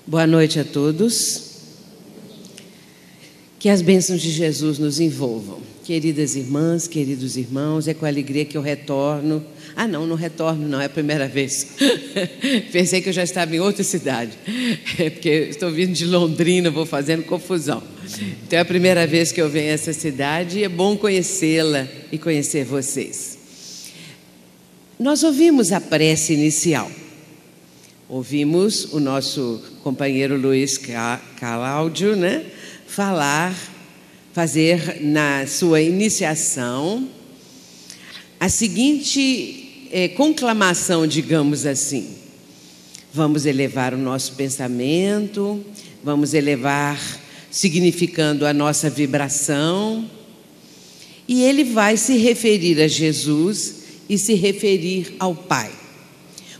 Boa noite a todos. Que as bênçãos de Jesus nos envolvam. Queridas irmãs, queridos irmãos, é com alegria que eu retorno. Não retorno não, é a primeira vez. Pensei que eu já estava em outra cidade. É porque estou vindo de Londrina, vou fazendo confusão. Então é a primeira vez que eu venho a essa cidade e é bom conhecê-la e conhecer vocês. Nós ouvimos a prece inicial. Ouvimos o nosso companheiro Luiz Cláudio, fazer na sua iniciação a seguinte conclamação, digamos assim. Vamos elevar o nosso pensamento, vamos elevar significando a nossa vibração, e ele vai se referir a Jesus e se referir ao Pai.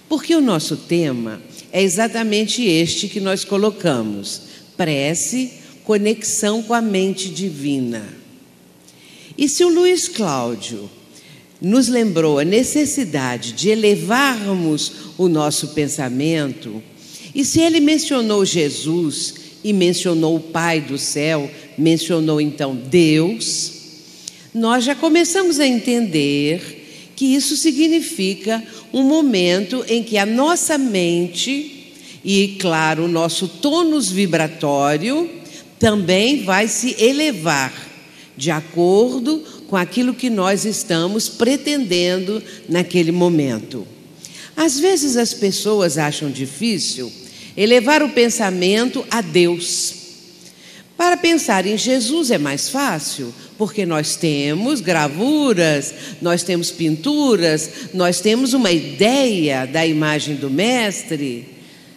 Porque o nosso tema é exatamente este que nós colocamos: prece, conexão com a mente divina. E se o Luiz Cláudio nos lembrou a necessidade de elevarmos o nosso pensamento, e se ele mencionou Jesus e mencionou o Pai do céu, mencionou então Deus, nós já começamos a entender que isso significa um momento em que a nossa mente e, claro, o nosso tônus vibratório também vai se elevar de acordo com aquilo que nós estamos pretendendo naquele momento. Às vezes as pessoas acham difícil elevar o pensamento a Deus. Para pensar em Jesus é mais fácil, porque nós temos gravuras, nós temos pinturas, nós temos uma ideia da imagem do Mestre,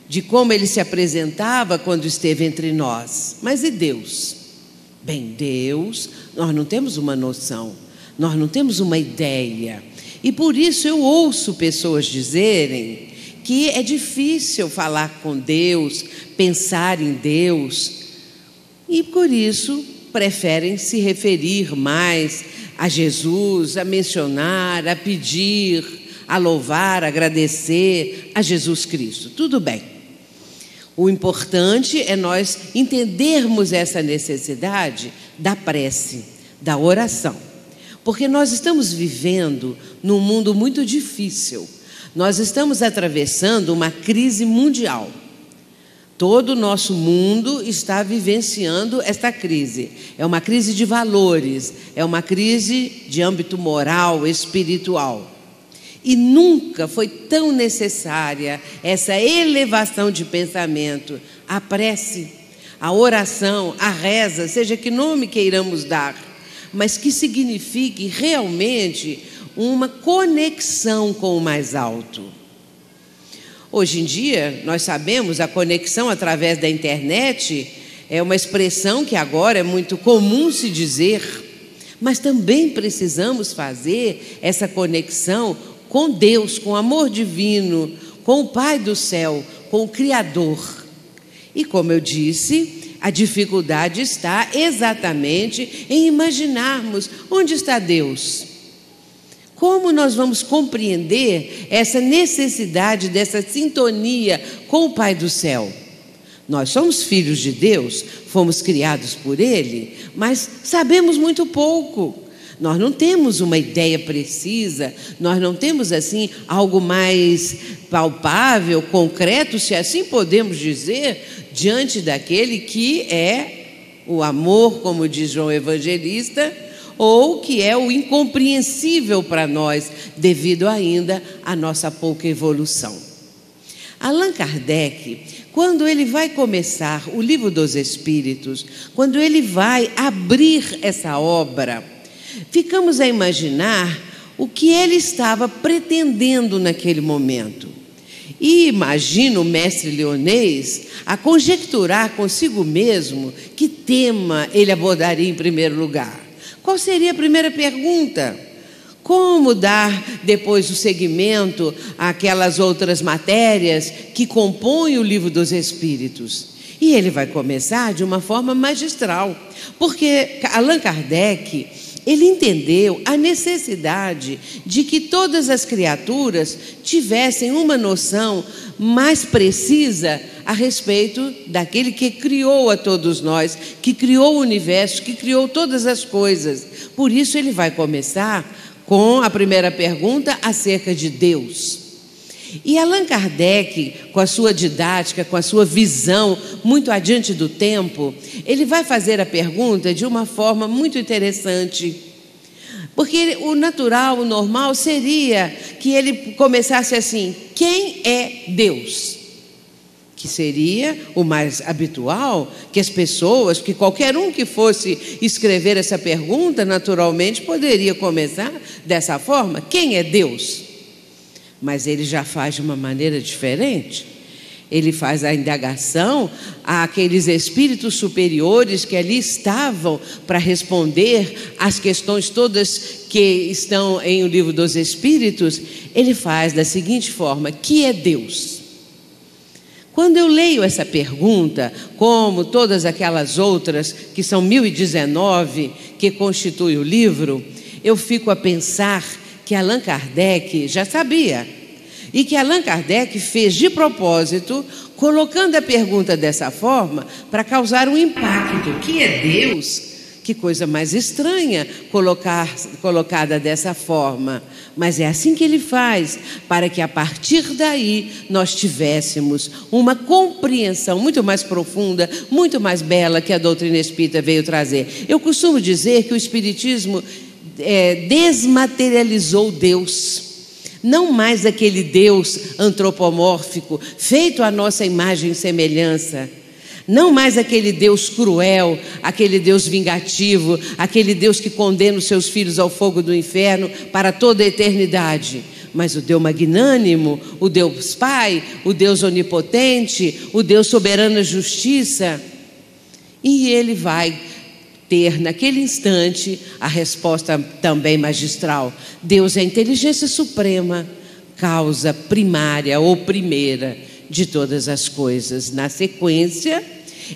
de como ele se apresentava quando esteve entre nós. Mas e Deus? Bem, Deus, nós não temos uma noção, nós não temos uma ideia. E por isso eu ouço pessoas dizerem que é difícil falar com Deus, pensar em Deus, e por isso preferem se referir mais a Jesus, a mencionar, a pedir, a louvar, a agradecer a Jesus Cristo. Tudo bem. O importante é nós entendermos essa necessidade da prece, da oração. Porque nós estamos vivendo num mundo muito difícil. Nós estamos atravessando uma crise mundial. Todo o nosso mundo está vivenciando esta crise. É uma crise de valores, é uma crise de âmbito moral, espiritual. E nunca foi tão necessária essa elevação de pensamento, a prece, a oração, a reza, seja que nome queiramos dar, mas que signifique realmente uma conexão com o mais alto. Hoje em dia, nós sabemos, a conexão através da internet é uma expressão que agora é muito comum se dizer, mas também precisamos fazer essa conexão com Deus, com o amor divino, com o Pai do céu, com o Criador. E como eu disse, a dificuldade está exatamente em imaginarmos onde está Deus. Como nós vamos compreender essa necessidade dessa sintonia com o Pai do céu? Nós somos filhos de Deus, fomos criados por Ele, mas sabemos muito pouco. Nós não temos uma ideia precisa, nós não temos assim algo mais palpável, concreto, se assim podemos dizer, diante daquele que é o amor, como diz João Evangelista, ou que é o incompreensível para nós, devido ainda à nossa pouca evolução. Allan Kardec, quando ele vai começar o Livro dos Espíritos, quando ele vai abrir essa obra, ficamos a imaginar o que ele estava pretendendo naquele momento. E imagino o mestre leonês a conjecturar consigo mesmo que tema ele abordaria em primeiro lugar. Qual seria a primeira pergunta? Como dar depois o seguimento àquelas outras matérias que compõem o Livro dos Espíritos? E ele vai começar de uma forma magistral, porque Allan Kardec, ele entendeu a necessidade de que todas as criaturas tivessem uma noção mais precisa a respeito daquele que criou a todos nós, que criou o universo, que criou todas as coisas. Por isso ele vai começar com a primeira pergunta acerca de Deus. E Allan Kardec, com a sua didática, com a sua visão muito adiante do tempo, ele vai fazer a pergunta de uma forma muito interessante. Porque o natural, o normal seria que ele começasse assim: quem é Deus? Que seria o mais habitual, que as pessoas, que qualquer um que fosse escrever essa pergunta, naturalmente poderia começar dessa forma: quem é Deus? Mas ele já faz de uma maneira diferente. Ele faz a indagação àqueles espíritos superiores que ali estavam para responder às questões todas que estão em O Livro dos Espíritos. Ele faz da seguinte forma: que é Deus? Quando eu leio essa pergunta, como todas aquelas outras, que são 1019, que constituem o livro, eu fico a pensar que Allan Kardec já sabia, e que Allan Kardec fez de propósito, colocando a pergunta dessa forma, para causar um impacto. O que é Deus? Que coisa mais estranha colocada dessa forma. Mas é assim que ele faz, para que a partir daí nós tivéssemos uma compreensão muito mais profunda, muito mais bela que a doutrina espírita veio trazer. Eu costumo dizer que o Espiritismo desmaterializou Deus. Não mais aquele Deus antropomórfico, feito à nossa imagem e semelhança. Não mais aquele Deus cruel, aquele Deus vingativo, aquele Deus que condena os seus filhos ao fogo do inferno para toda a eternidade. Mas o Deus magnânimo, o Deus Pai, o Deus onipotente, o Deus soberano à justiça. E ele vai ter naquele instante a resposta também magistral. Deus é a inteligência suprema, causa primária ou primeira de todas as coisas. Na sequência,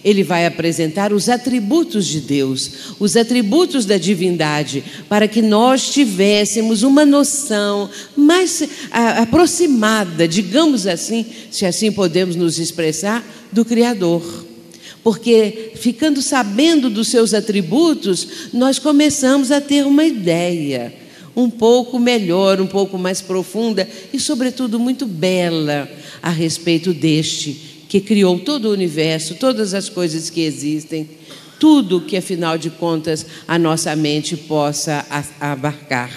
ele vai apresentar os atributos de Deus, os atributos da divindade, para que nós tivéssemos uma noção mais aproximada, digamos assim, se assim podemos nos expressar, do Criador. Porque, ficando sabendo dos seus atributos, nós começamos a ter uma ideia um pouco melhor, um pouco mais profunda e, sobretudo, muito bela a respeito deste que criou todo o universo, todas as coisas que existem, tudo que, afinal de contas, a nossa mente possa abarcar.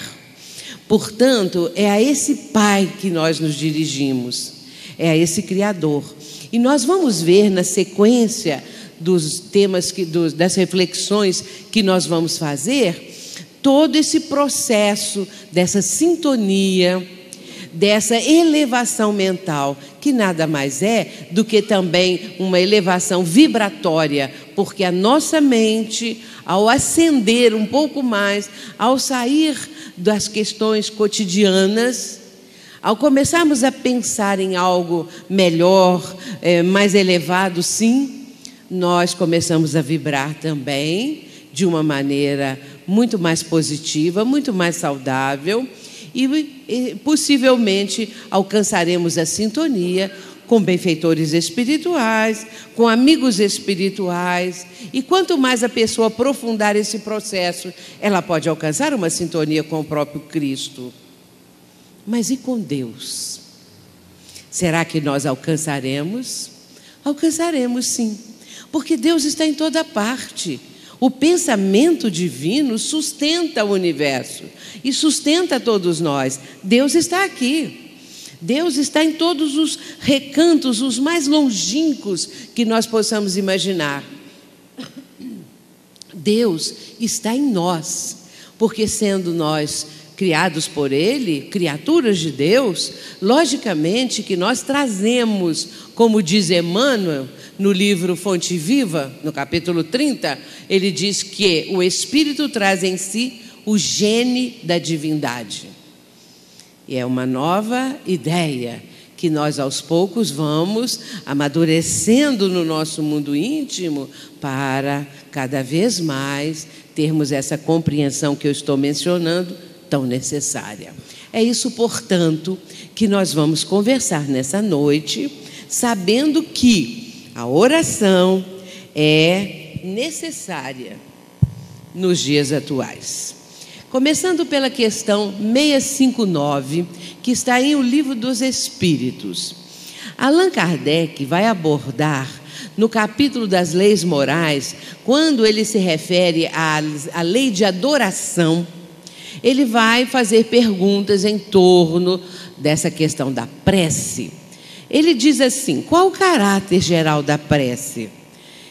Portanto, é a esse Pai que nós nos dirigimos, é a esse Criador. E nós vamos ver na sequência dos temas, das reflexões que nós vamos fazer, todo esse processo dessa sintonia, dessa elevação mental, que nada mais é do que também uma elevação vibratória, porque a nossa mente, ao ascender um pouco mais, ao sair das questões cotidianas, ao começarmos a pensar em algo melhor, mais elevado, sim, nós começamos a vibrar também de uma maneira muito mais positiva, muito mais saudável e possivelmente alcançaremos a sintonia com benfeitores espirituais, com amigos espirituais, e quanto mais a pessoa aprofundar esse processo, ela pode alcançar uma sintonia com o próprio Cristo. Mas e com Deus? Será que nós alcançaremos? Alcançaremos, sim, porque Deus está em toda parte. O pensamento divino sustenta o universo e sustenta todos nós. Deus está aqui. Deus está em todos os recantos, os mais longínquos que nós possamos imaginar. Deus está em nós, porque sendo nós criados por Ele, criaturas de Deus, logicamente que nós trazemos, como diz Emmanuel, no livro Fonte Viva, no capítulo 30, ele diz que o Espírito traz em si o gene da divindade. E é uma nova ideia que nós aos poucos vamos amadurecendo no nosso mundo íntimo para cada vez mais termos essa compreensão que eu estou mencionando, tão necessária. É isso, portanto, que nós vamos conversar nessa noite, sabendo que a oração é necessária nos dias atuais. Começando pela questão 659, que está em O Livro dos Espíritos. Allan Kardec vai abordar no capítulo das leis morais, quando ele se refere à lei de adoração, ele vai fazer perguntas em torno dessa questão da prece. Ele diz assim: qual o caráter geral da prece?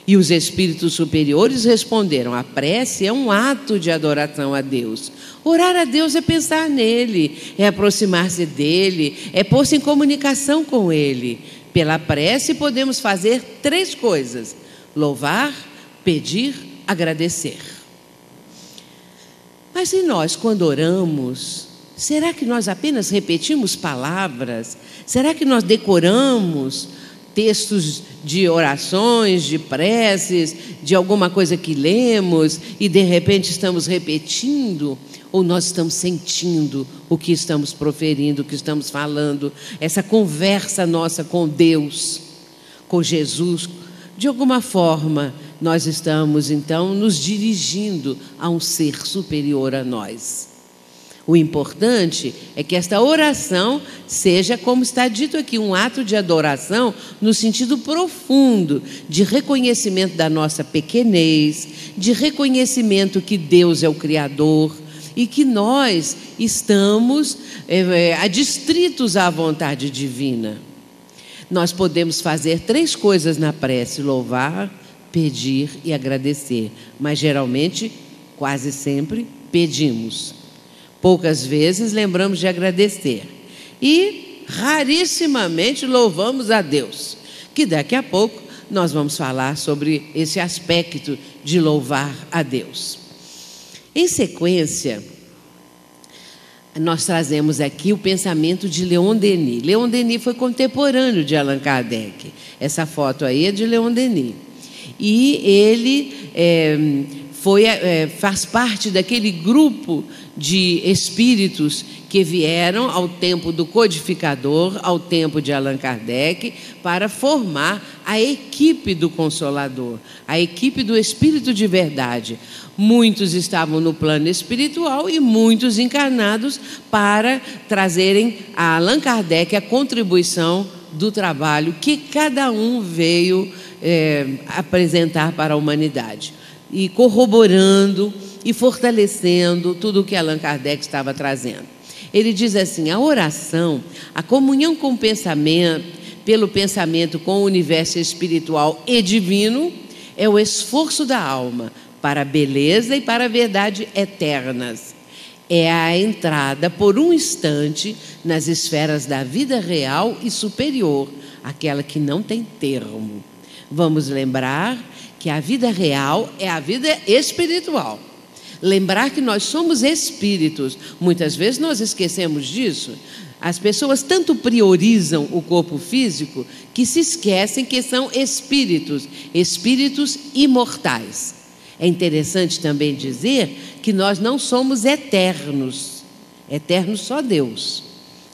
E os espíritos superiores responderam: a prece é um ato de adoração a Deus. Orar a Deus é pensar nele, é aproximar-se dele, é pôr-se em comunicação com ele. Pela prece podemos fazer 3 coisas: louvar, pedir, agradecer. Mas e nós, quando oramos, será que nós apenas repetimos palavras? Será que nós decoramos textos de orações, de preces, de alguma coisa que lemos e de repente estamos repetindo? Ou nós estamos sentindo o que estamos proferindo, o que estamos falando, essa conversa nossa com Deus, com Jesus? De alguma forma, nós estamos então nos dirigindo a um ser superior a nós. O importante é que esta oração seja, como está dito aqui, um ato de adoração no sentido profundo de reconhecimento da nossa pequenez, de reconhecimento que Deus é o Criador e que nós estamos adstritos à vontade divina. Nós podemos fazer 3 coisas na prece: louvar, pedir e agradecer. Mas geralmente, quase sempre, pedimos. Poucas vezes lembramos de agradecer. E rarissimamente louvamos a Deus, que daqui a pouco nós vamos falar sobre esse aspecto de louvar a Deus. Em sequência, nós trazemos aqui o pensamento de Leon Denis. Leon Denis foi contemporâneo de Allan Kardec. Essa foto aí é de Leon Denis. E ele faz parte daquele grupo de espíritos que vieram ao tempo do codificador, ao tempo de Allan Kardec, para formar a equipe do Consolador, a equipe do Espírito de Verdade. Muitos estavam no plano espiritual e muitos encarnados para trazerem a Allan Kardec a contribuição do trabalho que cada um veio apresentar para a humanidade, e corroborando e fortalecendo tudo o que Allan Kardec estava trazendo. Ele diz assim: a oração, a comunhão com o pensamento, pelo pensamento com o universo espiritual e divino, é o esforço da alma para a beleza e para a verdade eternas. É a entrada por um instante nas esferas da vida real e superior, aquela que não tem termo. Vamos lembrar que a vida real é a vida espiritual. Lembrar que nós somos espíritos. Muitas vezes nós esquecemos disso. As pessoas tanto priorizam o corpo físico que se esquecem que são espíritos, espíritos imortais. É interessante também dizer que nós não somos eternos. Eterno só Deus.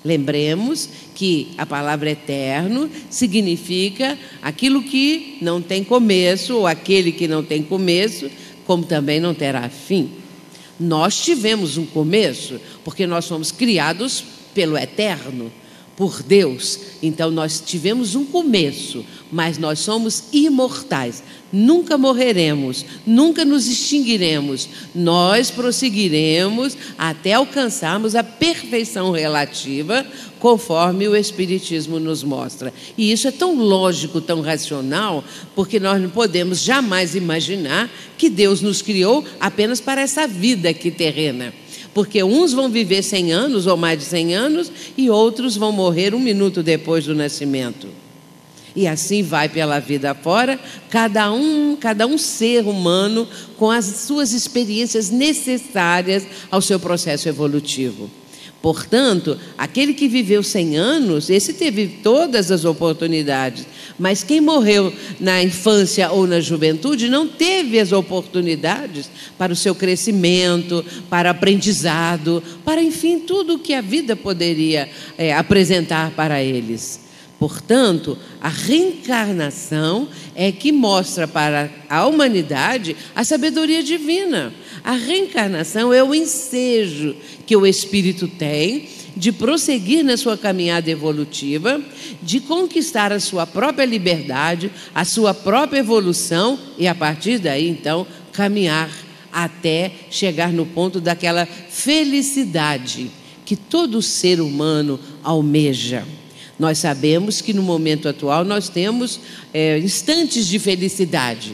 Lembremos que a palavra eterno significa aquilo que não tem começo, ou aquele que não tem começo, como também não terá fim. Nós tivemos um começo, porque nós fomos criados pelo eterno, por Deus. Então nós tivemos um começo, mas nós somos imortais. Nunca morreremos, nunca nos extinguiremos. Nós prosseguiremos até alcançarmos a perfeição relativa, conforme o Espiritismo nos mostra. E isso é tão lógico, tão racional, porque nós não podemos jamais imaginar que Deus nos criou apenas para essa vida aqui terrena. Porque uns vão viver 100 anos ou mais de 100 anos e outros vão morrer 1 minuto depois do nascimento. E assim vai pela vida fora, cada um ser humano com as suas experiências necessárias ao seu processo evolutivo. Portanto, aquele que viveu 100 anos, esse teve todas as oportunidades. Mas quem morreu na infância ou na juventude não teve as oportunidades para o seu crescimento, para aprendizado, para, enfim, tudo o que a vida poderia apresentar para eles. Portanto, a reencarnação é que mostra para a humanidade a sabedoria divina. A reencarnação é o ensejo que o espírito tem de prosseguir na sua caminhada evolutiva, de conquistar a sua própria liberdade, a sua própria evolução e, a partir daí, então, caminhar até chegar no ponto daquela felicidade que todo ser humano almeja. Nós sabemos que no momento atual nós temos instantes de felicidade.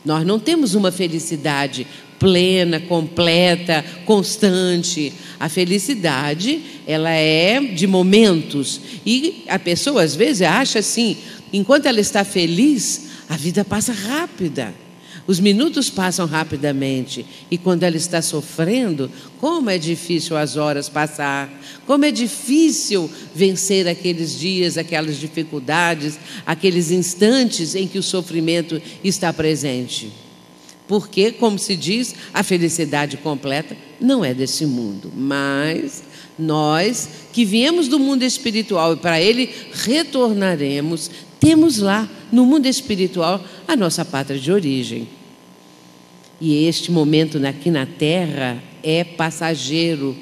Nós não temos uma felicidade plena, completa, constante. A felicidade, ela é de momentos. E a pessoa às vezes acha assim, enquanto ela está feliz, a vida passa rápida. Os minutos passam rapidamente. E quando ela está sofrendo, como é difícil as horas passar. Como é difícil vencer aqueles dias, aquelas dificuldades, aqueles instantes em que o sofrimento está presente. Porque, como se diz, a felicidade completa não é desse mundo. Mas nós que viemos do mundo espiritual e para ele retornaremos, temos lá no mundo espiritual a nossa pátria de origem. E este momento aqui na Terra é passageiro,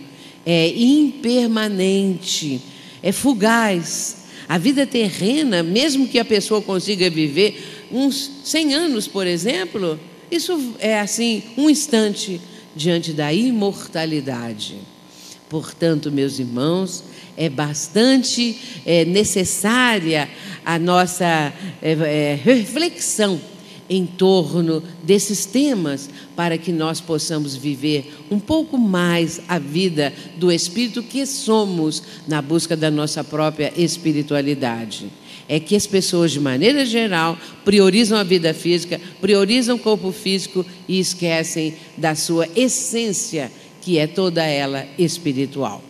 é impermanente, é fugaz. A vida terrena, mesmo que a pessoa consiga viver uns 100 anos, por exemplo, isso é assim, um instante diante da imortalidade. Portanto, meus irmãos, é bastante necessária a nossa reflexão em torno desses temas para que nós possamos viver um pouco mais a vida do espírito que somos na busca da nossa própria espiritualidade. É que as pessoas, de maneira geral, priorizam a vida física, priorizam o corpo físico e esquecem da sua essência, que é toda ela espiritual.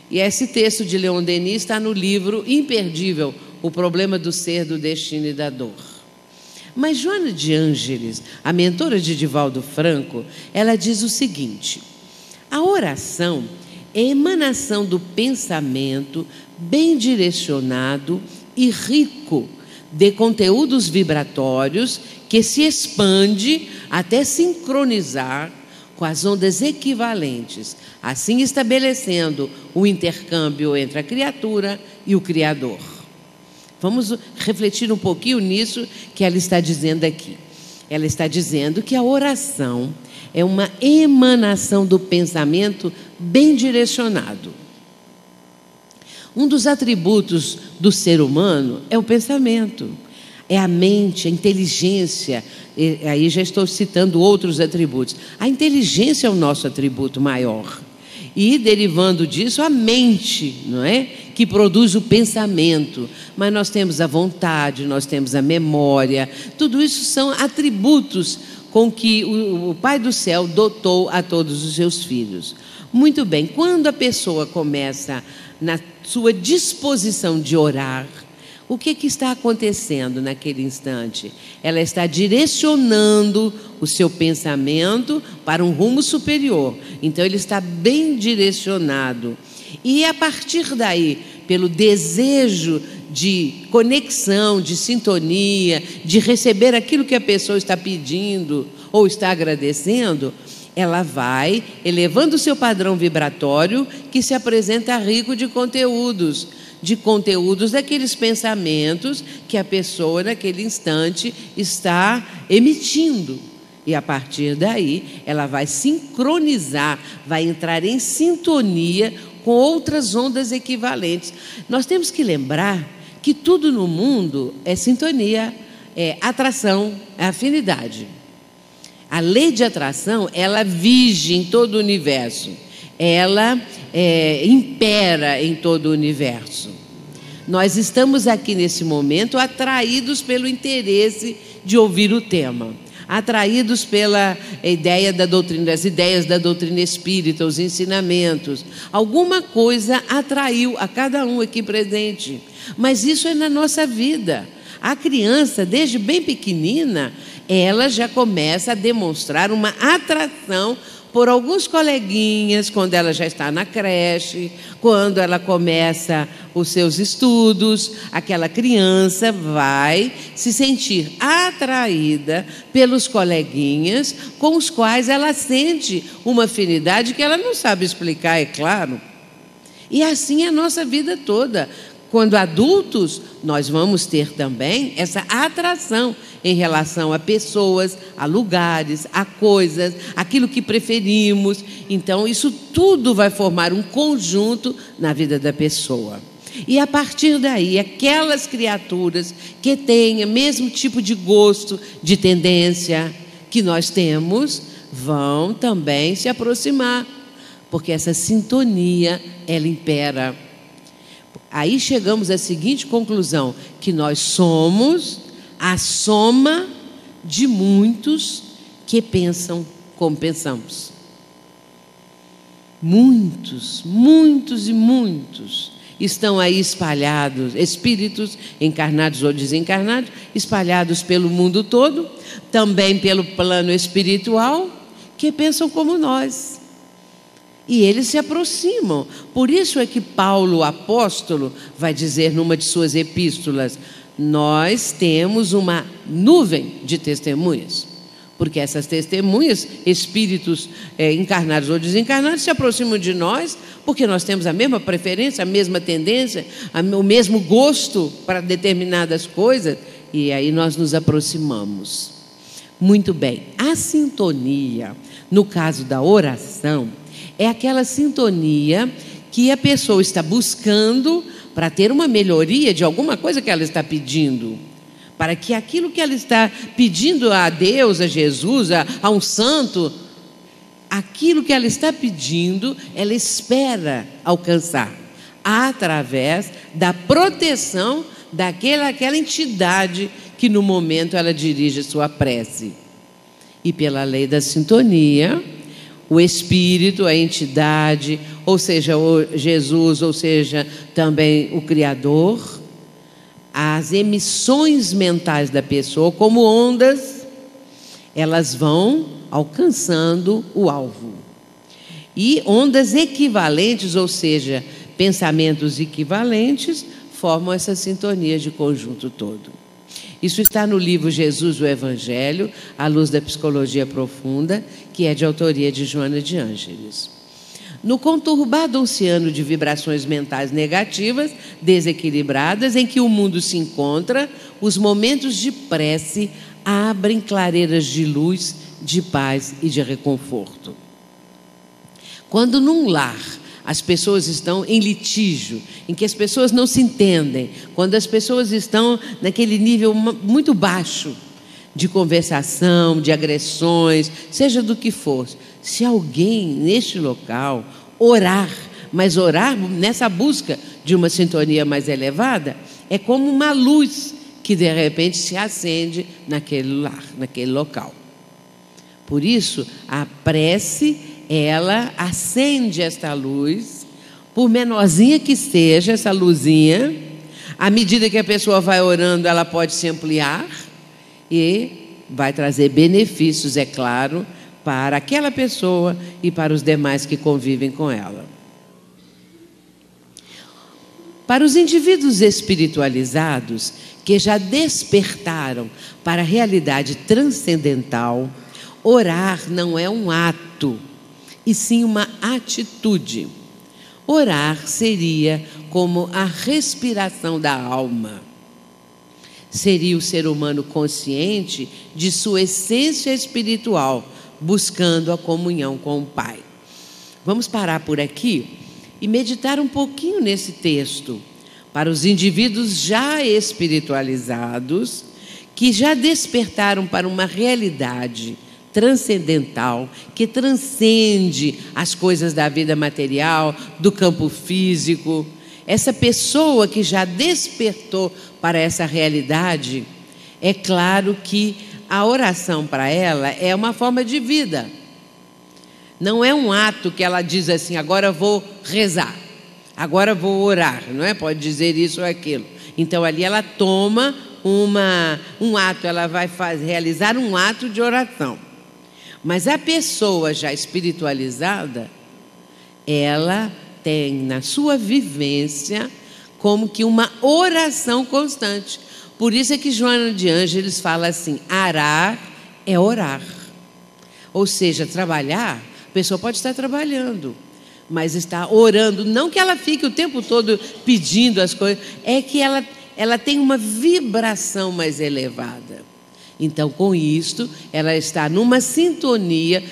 E esse texto de Leon Denis está no livro imperdível, O Problema do Ser, do Destino e da Dor. Mas Joana de Ângeles, a mentora de Divaldo Franco, ela diz o seguinte: a oração é emanação do pensamento bem direcionado e rico de conteúdos vibratórios que se expande até sincronizar com as ondas equivalentes, assim estabelecendo o intercâmbio entre a criatura e o Criador. Vamos refletir um pouquinho nisso que ela está dizendo aqui. Ela está dizendo que a oração é uma emanação do pensamento bem direcionado. Um dos atributos do ser humano é o pensamento, é a mente, a inteligência. Aí já estou citando outros atributos. A inteligência é o nosso atributo maior. E, derivando disso, a mente, não é? Que produz o pensamento. Mas nós temos a vontade, nós temos a memória. Tudo isso são atributos com que o Pai do Céu dotou a todos os seus filhos. Muito bem, quando a pessoa começa na sua disposição de orar, o que está acontecendo naquele instante? Ela está direcionando o seu pensamento para um rumo superior. Então, ele está bem direcionado. E, a partir daí, pelo desejo de conexão, de sintonia, de receber aquilo que a pessoa está pedindo ou está agradecendo, ela vai elevando o seu padrão vibratório, que se apresenta rico de conteúdos daqueles pensamentos que a pessoa naquele instante está emitindo. E a partir daí ela vai sincronizar, vai entrar em sintonia com outras ondas equivalentes. Nós temos que lembrar que tudo no mundo é sintonia, é atração, é afinidade. A lei de atração, ela vige em todo o universo. Ela impera em todo o universo. Nós estamos aqui nesse momento atraídos pelo interesse de ouvir o tema. atraídos pela ideia da doutrina, as ideias da doutrina espírita, os ensinamentos. Alguma coisa atraiu a cada um aqui presente. Mas isso é na nossa vida. A criança, desde bem pequenina, ela já começa a demonstrar uma atração por alguns coleguinhas, quando ela já está na creche, quando ela começa os seus estudos, aquela criança vai se sentir atraída pelos coleguinhas com os quais ela sente uma afinidade que ela não sabe explicar, é claro. E assim é a nossa vida toda. Quando adultos, nós vamos ter também essa atração em relação a pessoas, a lugares, a coisas, aquilo que preferimos. Então, isso tudo vai formar um conjunto na vida da pessoa. E a partir daí, aquelas criaturas que têm o mesmo tipo de gosto, de tendência que nós temos, vão também se aproximar, porque essa sintonia, ela impera. Aí chegamos à seguinte conclusão, que nós somos a soma de muitos que pensam como pensamos. Muitos, muitos e muitos estão aí espalhados, espíritos encarnados ou desencarnados, espalhados pelo mundo todo, também pelo plano espiritual, que pensam como nós. E eles se aproximam. Por isso é que Paulo, o apóstolo, vai dizer numa de suas epístolas: nós temos uma nuvem de testemunhas. Porque essas testemunhas, espíritos encarnados ou desencarnados, se aproximam de nós, porque nós temos a mesma preferência, a mesma tendência, o mesmo gosto para determinadas coisas, e aí nós nos aproximamos. Muito bem, a sintonia, no caso da oração, é aquela sintonia que a pessoa está buscando para ter uma melhoria de alguma coisa que ela está pedindo. Para que aquilo que ela está pedindo a Deus, a Jesus, a um santo, aquilo que ela está pedindo, ela espera alcançar através da proteção daquela entidade que no momento ela dirige a sua prece. E pela lei da sintonia, o Espírito, a entidade, ou seja, o Jesus, ou seja, também o Criador, as emissões mentais da pessoa, como ondas, elas vão alcançando o alvo. E ondas equivalentes, ou seja, pensamentos equivalentes, formam essa sintonia de conjunto todo. Isso está no livro Jesus, o Evangelho, à luz da psicologia profunda, que é de autoria de Joana de Ângeles. No conturbado oceano de vibrações mentais negativas, desequilibradas, em que o mundo se encontra, os momentos de prece abrem clareiras de luz, de paz e de reconforto. Quando num lar as pessoas estão em litígio, em que as pessoas não se entendem, quando as pessoas estão naquele nível muito baixo de conversação, de agressões, seja do que for, se alguém neste local orar, mas orar nessa busca de uma sintonia mais elevada, é como uma luz que de repente se acende naquele lar, naquele local. Por isso, a prece, ela acende esta luz, por menorzinha que seja essa luzinha, à medida que a pessoa vai orando, ela pode se ampliar e vai trazer benefícios, é claro, para aquela pessoa e para os demais que convivem com ela. Para os indivíduos espiritualizados que já despertaram para a realidade transcendental, orar não é um ato, e sim uma atitude. Orar seria como a respiração da alma. Seria o ser humano consciente de sua essência espiritual, buscando a comunhão com o Pai. Vamos parar por aqui e meditar um pouquinho nesse texto, para os indivíduos já espiritualizados, que já despertaram para uma realidade transcendental, que transcende as coisas da vida material, do campo físico. Essa pessoa que já despertou para essa realidade, é claro que a oração para ela é uma forma de vida. Não é um ato que ela diz assim, agora vou rezar, agora vou orar, não é? Pode dizer isso ou aquilo. Então ali ela toma um ato, ela vai realizar um ato de oração. Mas a pessoa já espiritualizada, ela tem na sua vivência como que uma oração constante. Por isso é que Joana de Ângeles fala assim, arar é orar. Ou seja, trabalhar, a pessoa pode estar trabalhando, mas está orando. Não que ela fique o tempo todo pedindo as coisas, é que ela tem uma vibração mais elevada. Então, com isto, ela está numa sintonia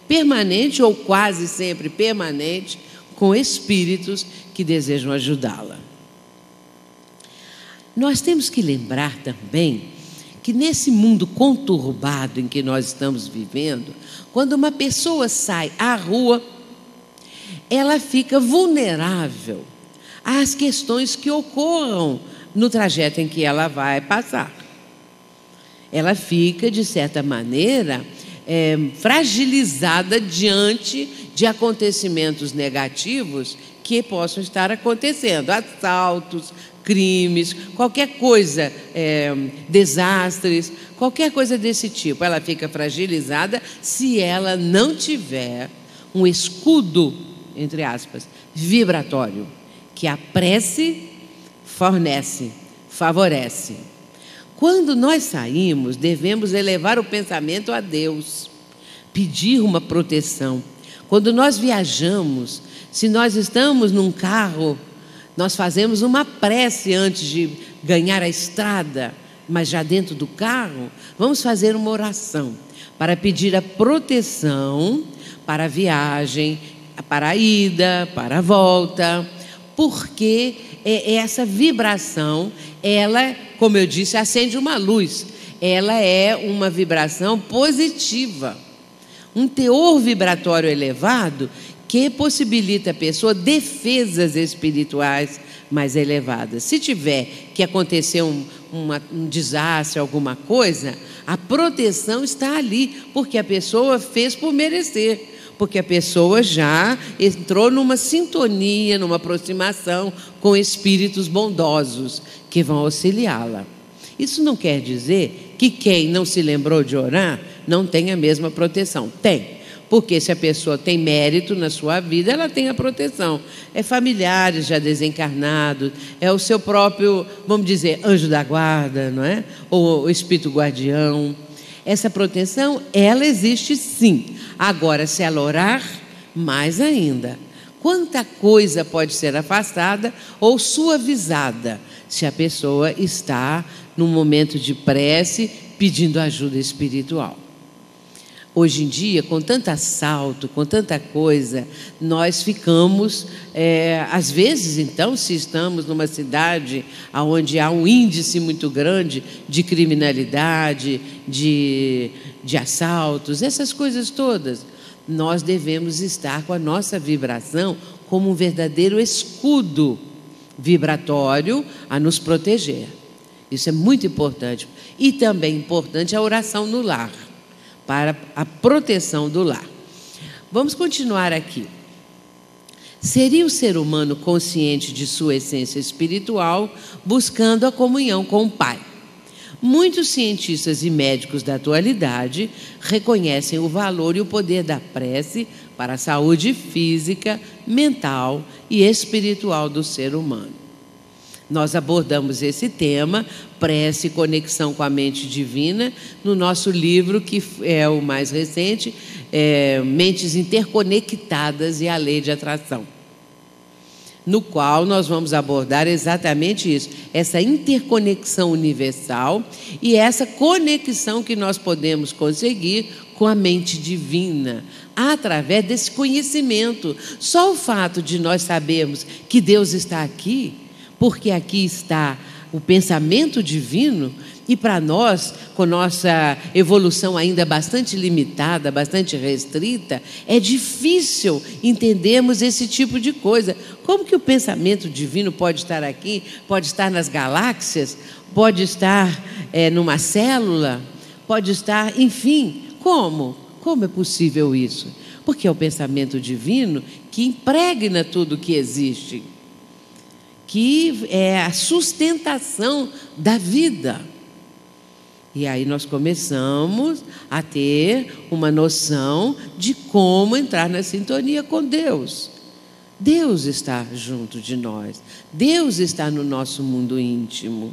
permanente ou quase sempre permanente com espíritos que desejam ajudá-la. Nós temos que lembrar também que nesse mundo conturbado em que nós estamos vivendo, quando uma pessoa sai à rua, ela fica vulnerável às questões que ocorram no trajeto em que ela vai passar. Ela fica, de certa maneira, fragilizada diante de acontecimentos negativos que possam estar acontecendo, assaltos, crimes, qualquer coisa, desastres, qualquer coisa desse tipo. Ela fica fragilizada se ela não tiver um escudo, entre aspas, vibratório, que a prece fornece, favorece. Quando nós saímos, devemos elevar o pensamento a Deus, pedir uma proteção. Quando nós viajamos, se nós estamos num carro, nós fazemos uma prece antes de ganhar a estrada, mas já dentro do carro, vamos fazer uma oração para pedir a proteção para a viagem, para a ida, para a volta, porque essa vibração, ela, como eu disse, acende uma luz. Ela é uma vibração positiva, um teor vibratório elevado que possibilita a pessoa defesas espirituais mais elevadas. Se tiver que acontecer um desastre, alguma coisa, a proteção está ali, porque a pessoa fez por merecer, porque a pessoa já entrou numa sintonia, numa aproximação com espíritos bondosos que vão auxiliá-la. Isso não quer dizer que quem não se lembrou de orar não tem a mesma proteção. Tem. Porque se a pessoa tem mérito na sua vida, ela tem a proteção. É familiares já desencarnados, é o seu próprio, vamos dizer, anjo da guarda, não é? Ou o espírito guardião. Essa proteção, ela existe sim. Agora, se ela orar, mais ainda. Quanta coisa pode ser afastada ou suavizada se a pessoa está num momento de prece pedindo ajuda espiritual. Hoje em dia, com tanto assalto, com tanta coisa, nós ficamos, às vezes, então, se estamos numa cidade onde há um índice muito grande de criminalidade, de assaltos, essas coisas todas, nós devemos estar com a nossa vibração como um verdadeiro escudo vibratório a nos proteger. Isso é muito importante. E também importante a oração no lar, para a proteção do lar. Vamos continuar aqui. Seria o ser humano consciente de sua essência espiritual, buscando a comunhão com o Pai. Muitos cientistas e médicos da atualidade reconhecem o valor e o poder da prece para a saúde física, mental e espiritual do ser humano. Nós abordamos esse tema, prece e conexão com a mente divina, no nosso livro, que é o mais recente, Mentes Interconectadas e a Lei de Atração, no qual nós vamos abordar exatamente isso, essa interconexão universal e essa conexão que nós podemos conseguir com a mente divina, através desse conhecimento. Só o fato de nós sabermos que Deus está aqui, porque aqui está o pensamento divino, e para nós, com nossa evolução ainda bastante limitada, bastante restrita, é difícil entendermos esse tipo de coisa. Como que o pensamento divino pode estar aqui, pode estar nas galáxias, pode estar numa célula? pode estar, enfim, como? Como é possível isso? Porque é o pensamento divino que impregna tudo que existe, que é a sustentação da vida. E aí nós começamos a ter uma noção de como entrar na sintonia com Deus. Deus está junto de nós. Deus está no nosso mundo íntimo,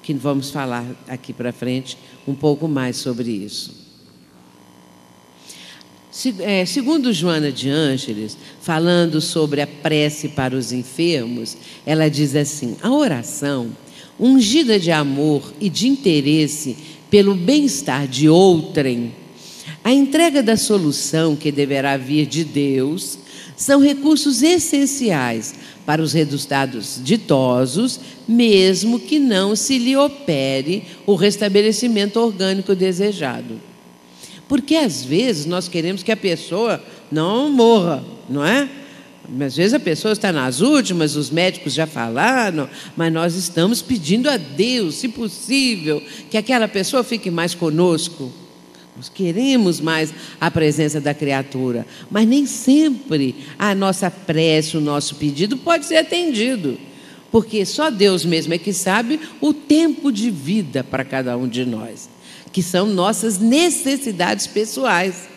que vamos falar aqui para frente um pouco mais sobre isso. Segundo Joana de Ângeles, falando sobre a prece para os enfermos, ela diz assim: a oração, ungida de amor e de interesse pelo bem-estar de outrem, a entrega da solução que deverá vir de Deus, são recursos essenciais para os resultados ditosos, mesmo que não se lhe opere o restabelecimento orgânico desejado. Porque às vezes nós queremos que a pessoa não morra, não é? Às vezes a pessoa está nas últimas, os médicos já falaram, mas nós estamos pedindo a Deus, se possível, que aquela pessoa fique mais conosco. Nós queremos mais a presença da criatura, mas nem sempre a nossa prece, o nosso pedido pode ser atendido, porque só Deus mesmo é que sabe o tempo de vida para cada um de nós, que são nossas necessidades pessoais.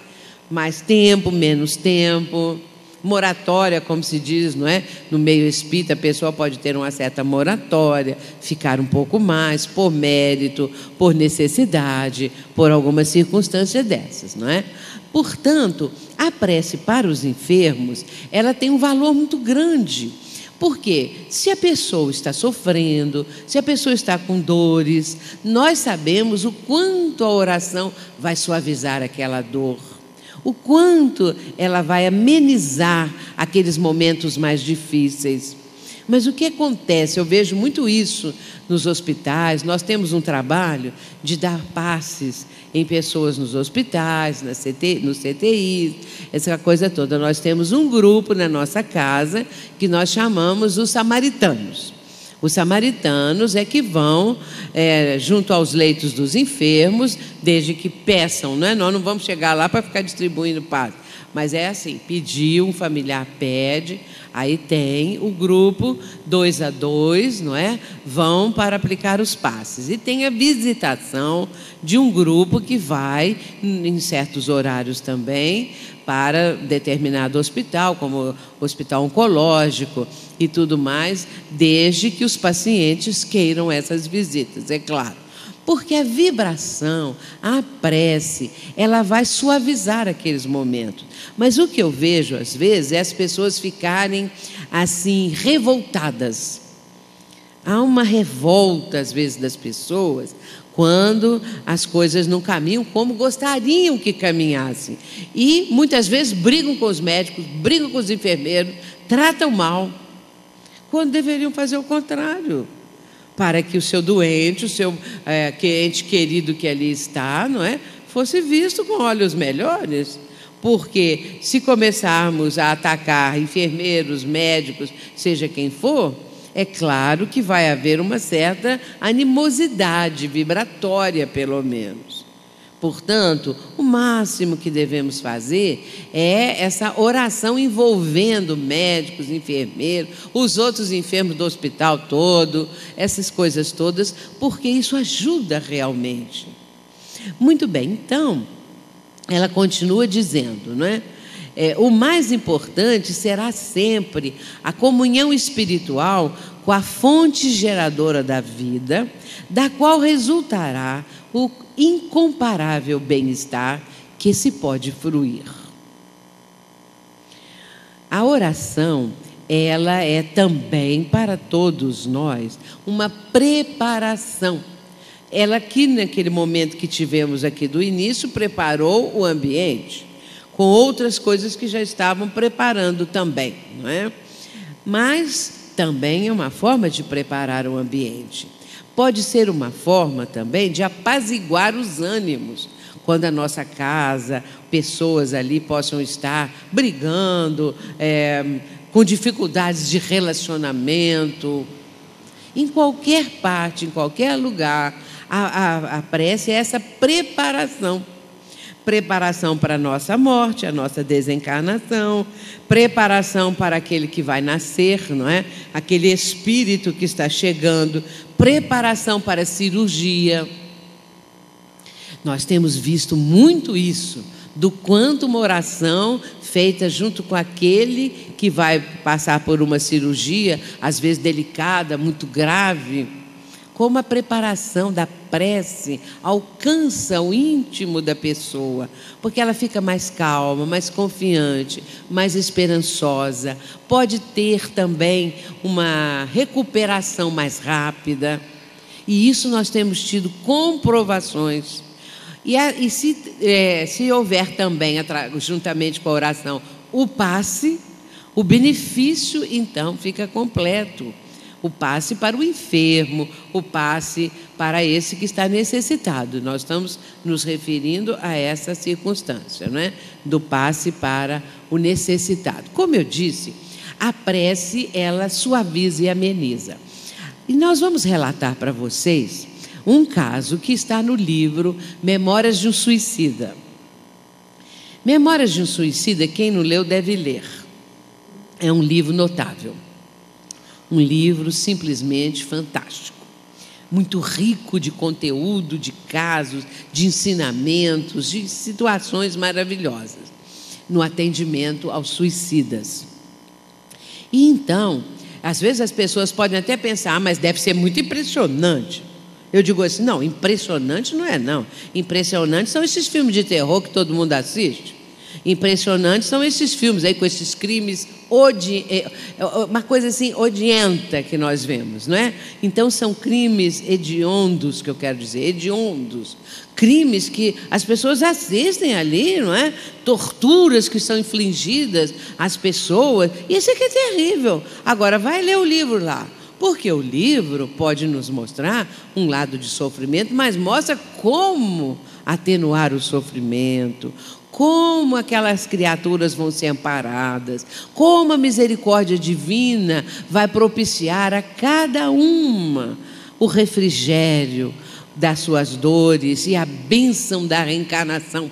Mais tempo, menos tempo, moratória, como se diz, não é? No meio espírita, a pessoa pode ter uma certa moratória, ficar um pouco mais, por mérito, por necessidade, por alguma circunstância dessas, não é? Portanto, a prece para os enfermos, ela tem um valor muito grande. Porque se a pessoa está sofrendo, se a pessoa está com dores, nós sabemos o quanto a oração vai suavizar aquela dor, o quanto ela vai amenizar aqueles momentos mais difíceis. Mas o que acontece? Eu vejo muito isso nos hospitais. Nós temos um trabalho de dar passes em pessoas nos hospitais, nos CTIs, essa coisa toda. Nós temos um grupo na nossa casa que nós chamamos os samaritanos. Os samaritanos é que vão junto aos leitos dos enfermos, desde que peçam, não é? Nós não vamos chegar lá para ficar distribuindo passes, mas é assim, pediu, um familiar pede, aí tem o grupo 2 a 2, não é? Vão para aplicar os passes. E tem a visitação de um grupo que vai, em certos horários também, para determinado hospital, como hospital oncológico e tudo mais, desde que os pacientes queiram essas visitas, é claro. Porque a vibração, a prece, ela vai suavizar aqueles momentos. Mas o que eu vejo, às vezes, é as pessoas ficarem, assim, revoltadas. Há uma revolta, às vezes, das pessoas, quando as coisas não caminham como gostariam que caminhassem. E, muitas vezes, brigam com os médicos, brigam com os enfermeiros, tratam mal, quando deveriam fazer o contrário, para que o seu doente, o seu ente querido que ali está, não é, fosse visto com olhos melhores. Porque se começarmos a atacar enfermeiros, médicos, seja quem for, é claro que vai haver uma certa animosidade vibratória, pelo menos. Portanto, o máximo que devemos fazer é essa oração envolvendo médicos, enfermeiros, os outros enfermos do hospital todo, essas coisas todas, porque isso ajuda realmente. Muito bem, então, ela continua dizendo, não é? O mais importante será sempre a comunhão espiritual com a fonte geradora da vida, da qual resultará o incomparável bem-estar que se pode fruir. A oração, ela é também para todos nós uma preparação. Ela aqui, naquele momento que tivemos aqui do início, preparou o ambiente com outras coisas que já estavam preparando também, não é? Mas também é uma forma de preparar o ambiente. Pode ser uma forma também de apaziguar os ânimos, quando a nossa casa, pessoas ali possam estar brigando, com dificuldades de relacionamento. Em qualquer parte, em qualquer lugar, A prece é essa preparação. Preparação para a nossa morte, a nossa desencarnação, preparação para aquele que vai nascer, não é? Aquele espírito que está chegando, preparação para a cirurgia. Nós temos visto muito isso, do quanto uma oração feita junto com aquele que vai passar por uma cirurgia, às vezes delicada, muito grave, como a preparação da prece alcança o íntimo da pessoa, porque ela fica mais calma, mais confiante, mais esperançosa, pode ter também uma recuperação mais rápida, e isso nós temos tido comprovações. E se houver também, juntamente com a oração, o passe, o benefício então fica completo. O passe para o enfermo, o passe para esse que está necessitado. Nós estamos nos referindo a essa circunstância, não é? Do passe para o necessitado. Como eu disse, a prece, ela suaviza e ameniza. E nós vamos relatar para vocês um caso que está no livro Memórias de um Suicida. Memórias de um Suicida, quem não leu deve ler. É um livro notável. Um livro simplesmente fantástico, muito rico de conteúdo, de casos, de ensinamentos, de situações maravilhosas no atendimento aos suicidas. E então, às vezes as pessoas podem até pensar, mas deve ser muito impressionante. Eu digo assim, não, impressionante não é não. Impressionante são esses filmes de terror que todo mundo assiste. Impressionantes são esses filmes aí com esses crimes, uma coisa assim odienta que nós vemos, não é? Então são crimes hediondos, que eu quero dizer, hediondos, crimes que as pessoas assistem ali, não é? Torturas que são infligidas às pessoas, e isso aqui é terrível. Agora vai ler o livro lá, porque o livro pode nos mostrar um lado de sofrimento, mas mostra como atenuar o sofrimento, como aquelas criaturas vão ser amparadas, como a misericórdia divina vai propiciar a cada uma o refrigério das suas dores e a bênção da reencarnação,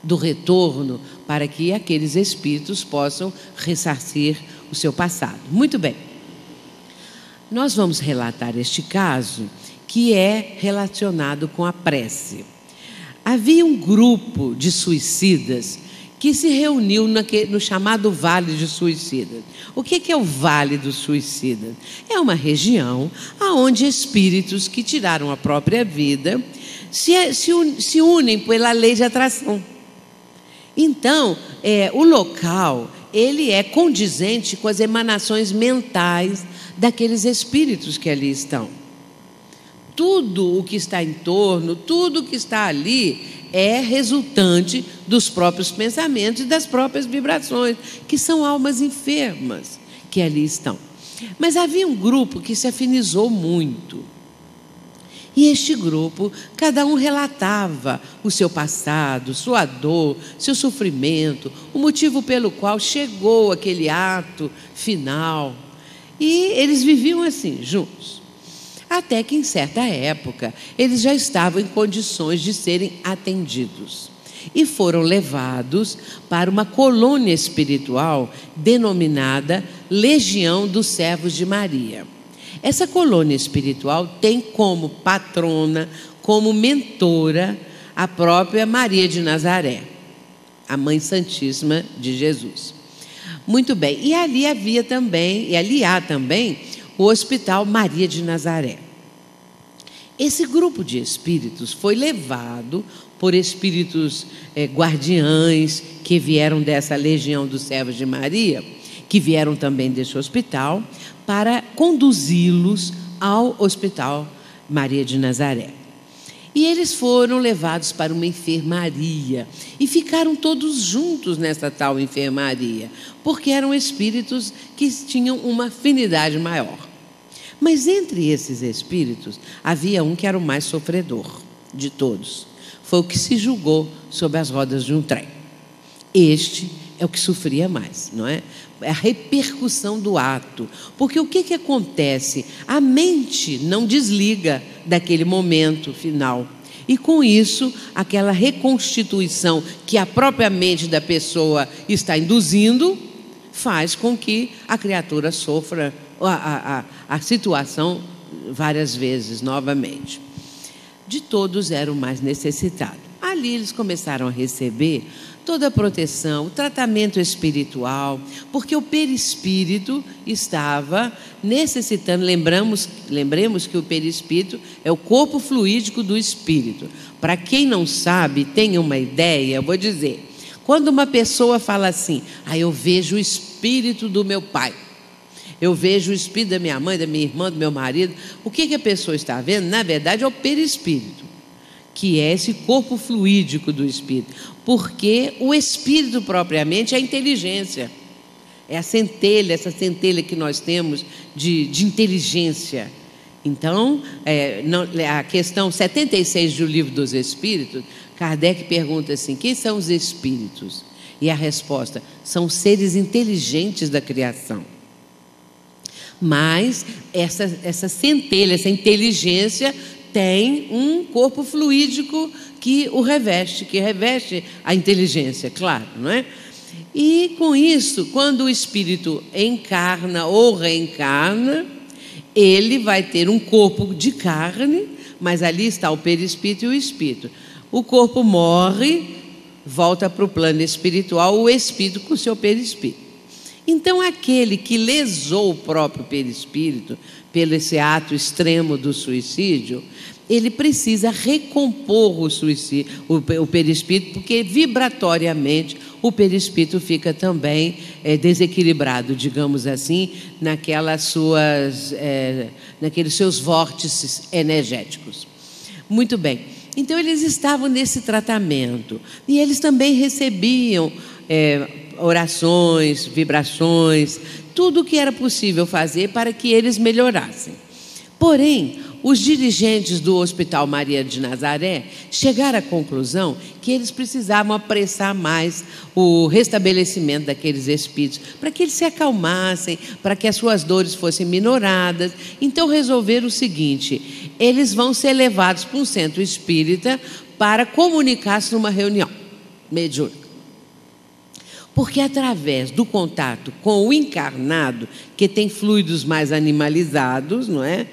do retorno, para que aqueles espíritos possam ressarcir o seu passado. Muito bem. Nós vamos relatar este caso que é relacionado com a prece. Havia um grupo de suicidas que se reuniu no chamado Vale dos Suicidas. O que é o Vale dos Suicidas? É uma região onde espíritos que tiraram a própria vida se unem pela lei de atração. Então, o local ele é condizente com as emanações mentais daqueles espíritos que ali estão. Tudo o que está em torno, tudo o que está ali é resultante dos próprios pensamentos e das próprias vibrações, que são almas enfermas que ali estão. Mas havia um grupo que se afinizou muito. E este grupo, cada um relatava o seu passado, sua dor, seu sofrimento, o motivo pelo qual chegou aquele ato final. E eles viviam assim, juntos. Até que, em certa época, eles já estavam em condições de serem atendidos. E foram levados para uma colônia espiritual denominada Legião dos Servos de Maria. Essa colônia espiritual tem como patrona, como mentora, a própria Maria de Nazaré, a Mãe Santíssima de Jesus. Muito bem, e ali há também o Hospital Maria de Nazaré. Esse grupo de espíritos foi levado por espíritos guardiães que vieram dessa Legião dos Servos de Maria, que vieram também desse hospital, para conduzi-los ao Hospital Maria de Nazaré. E eles foram levados para uma enfermaria e ficaram todos juntos nessa tal enfermaria, porque eram espíritos que tinham uma afinidade maior. Mas entre esses espíritos havia um que era o mais sofredor de todos. Foi o que se julgou sob as rodas de um trem. Este é o que sofria mais, não é? É a repercussão do ato. Porque o que acontece? A mente não desliga daquele momento final. E com isso, aquela reconstituição que a própria mente da pessoa está induzindo, faz com que a criatura sofra a situação várias vezes, novamente. De todos era o mais necessitado. Ali eles começaram a receber toda a proteção, o tratamento espiritual, porque o perispírito estava necessitando. Lembremos que o perispírito é o corpo fluídico do espírito. Para quem não sabe, tenha uma ideia, eu vou dizer. Quando uma pessoa fala assim, eu vejo o espírito do meu pai, eu vejo o espírito da minha mãe, da minha irmã, do meu marido, o que a pessoa está vendo? Na verdade é o perispírito, que é esse corpo fluídico do espírito, porque o espírito propriamente é a inteligência, é a centelha, essa centelha que nós temos de inteligência. Então, a questão 76 do Livro dos Espíritos, Kardec pergunta assim, quem são os espíritos? E a resposta, são seres inteligentes da criação. Mas essa centelha, essa inteligência tem um corpo fluídico que reveste a inteligência, claro, não é? E com isso, quando o espírito encarna ou reencarna, ele vai ter um corpo de carne, mas ali está o perispírito e o espírito. O corpo morre, volta para o plano espiritual, o espírito com o seu perispírito. Então, aquele que lesou o próprio perispírito, pelo esse ato extremo do suicídio, ele precisa recompor o perispírito, porque vibratoriamente o perispírito fica também desequilibrado, digamos assim, naqueles seus vórtices energéticos. Muito bem, então eles estavam nesse tratamento e eles também recebiam orações, vibrações, tudo o que era possível fazer para que eles melhorassem. Porém, os dirigentes do Hospital Maria de Nazaré chegaram à conclusão que eles precisavam apressar mais o restabelecimento daqueles espíritos, para que eles se acalmassem, para que as suas dores fossem minoradas. Então resolveram o seguinte, eles vão ser levados para um centro espírita para comunicar-se numa reunião mediúnica. Porque através do contato com o encarnado, que tem fluidos mais animalizados, não é?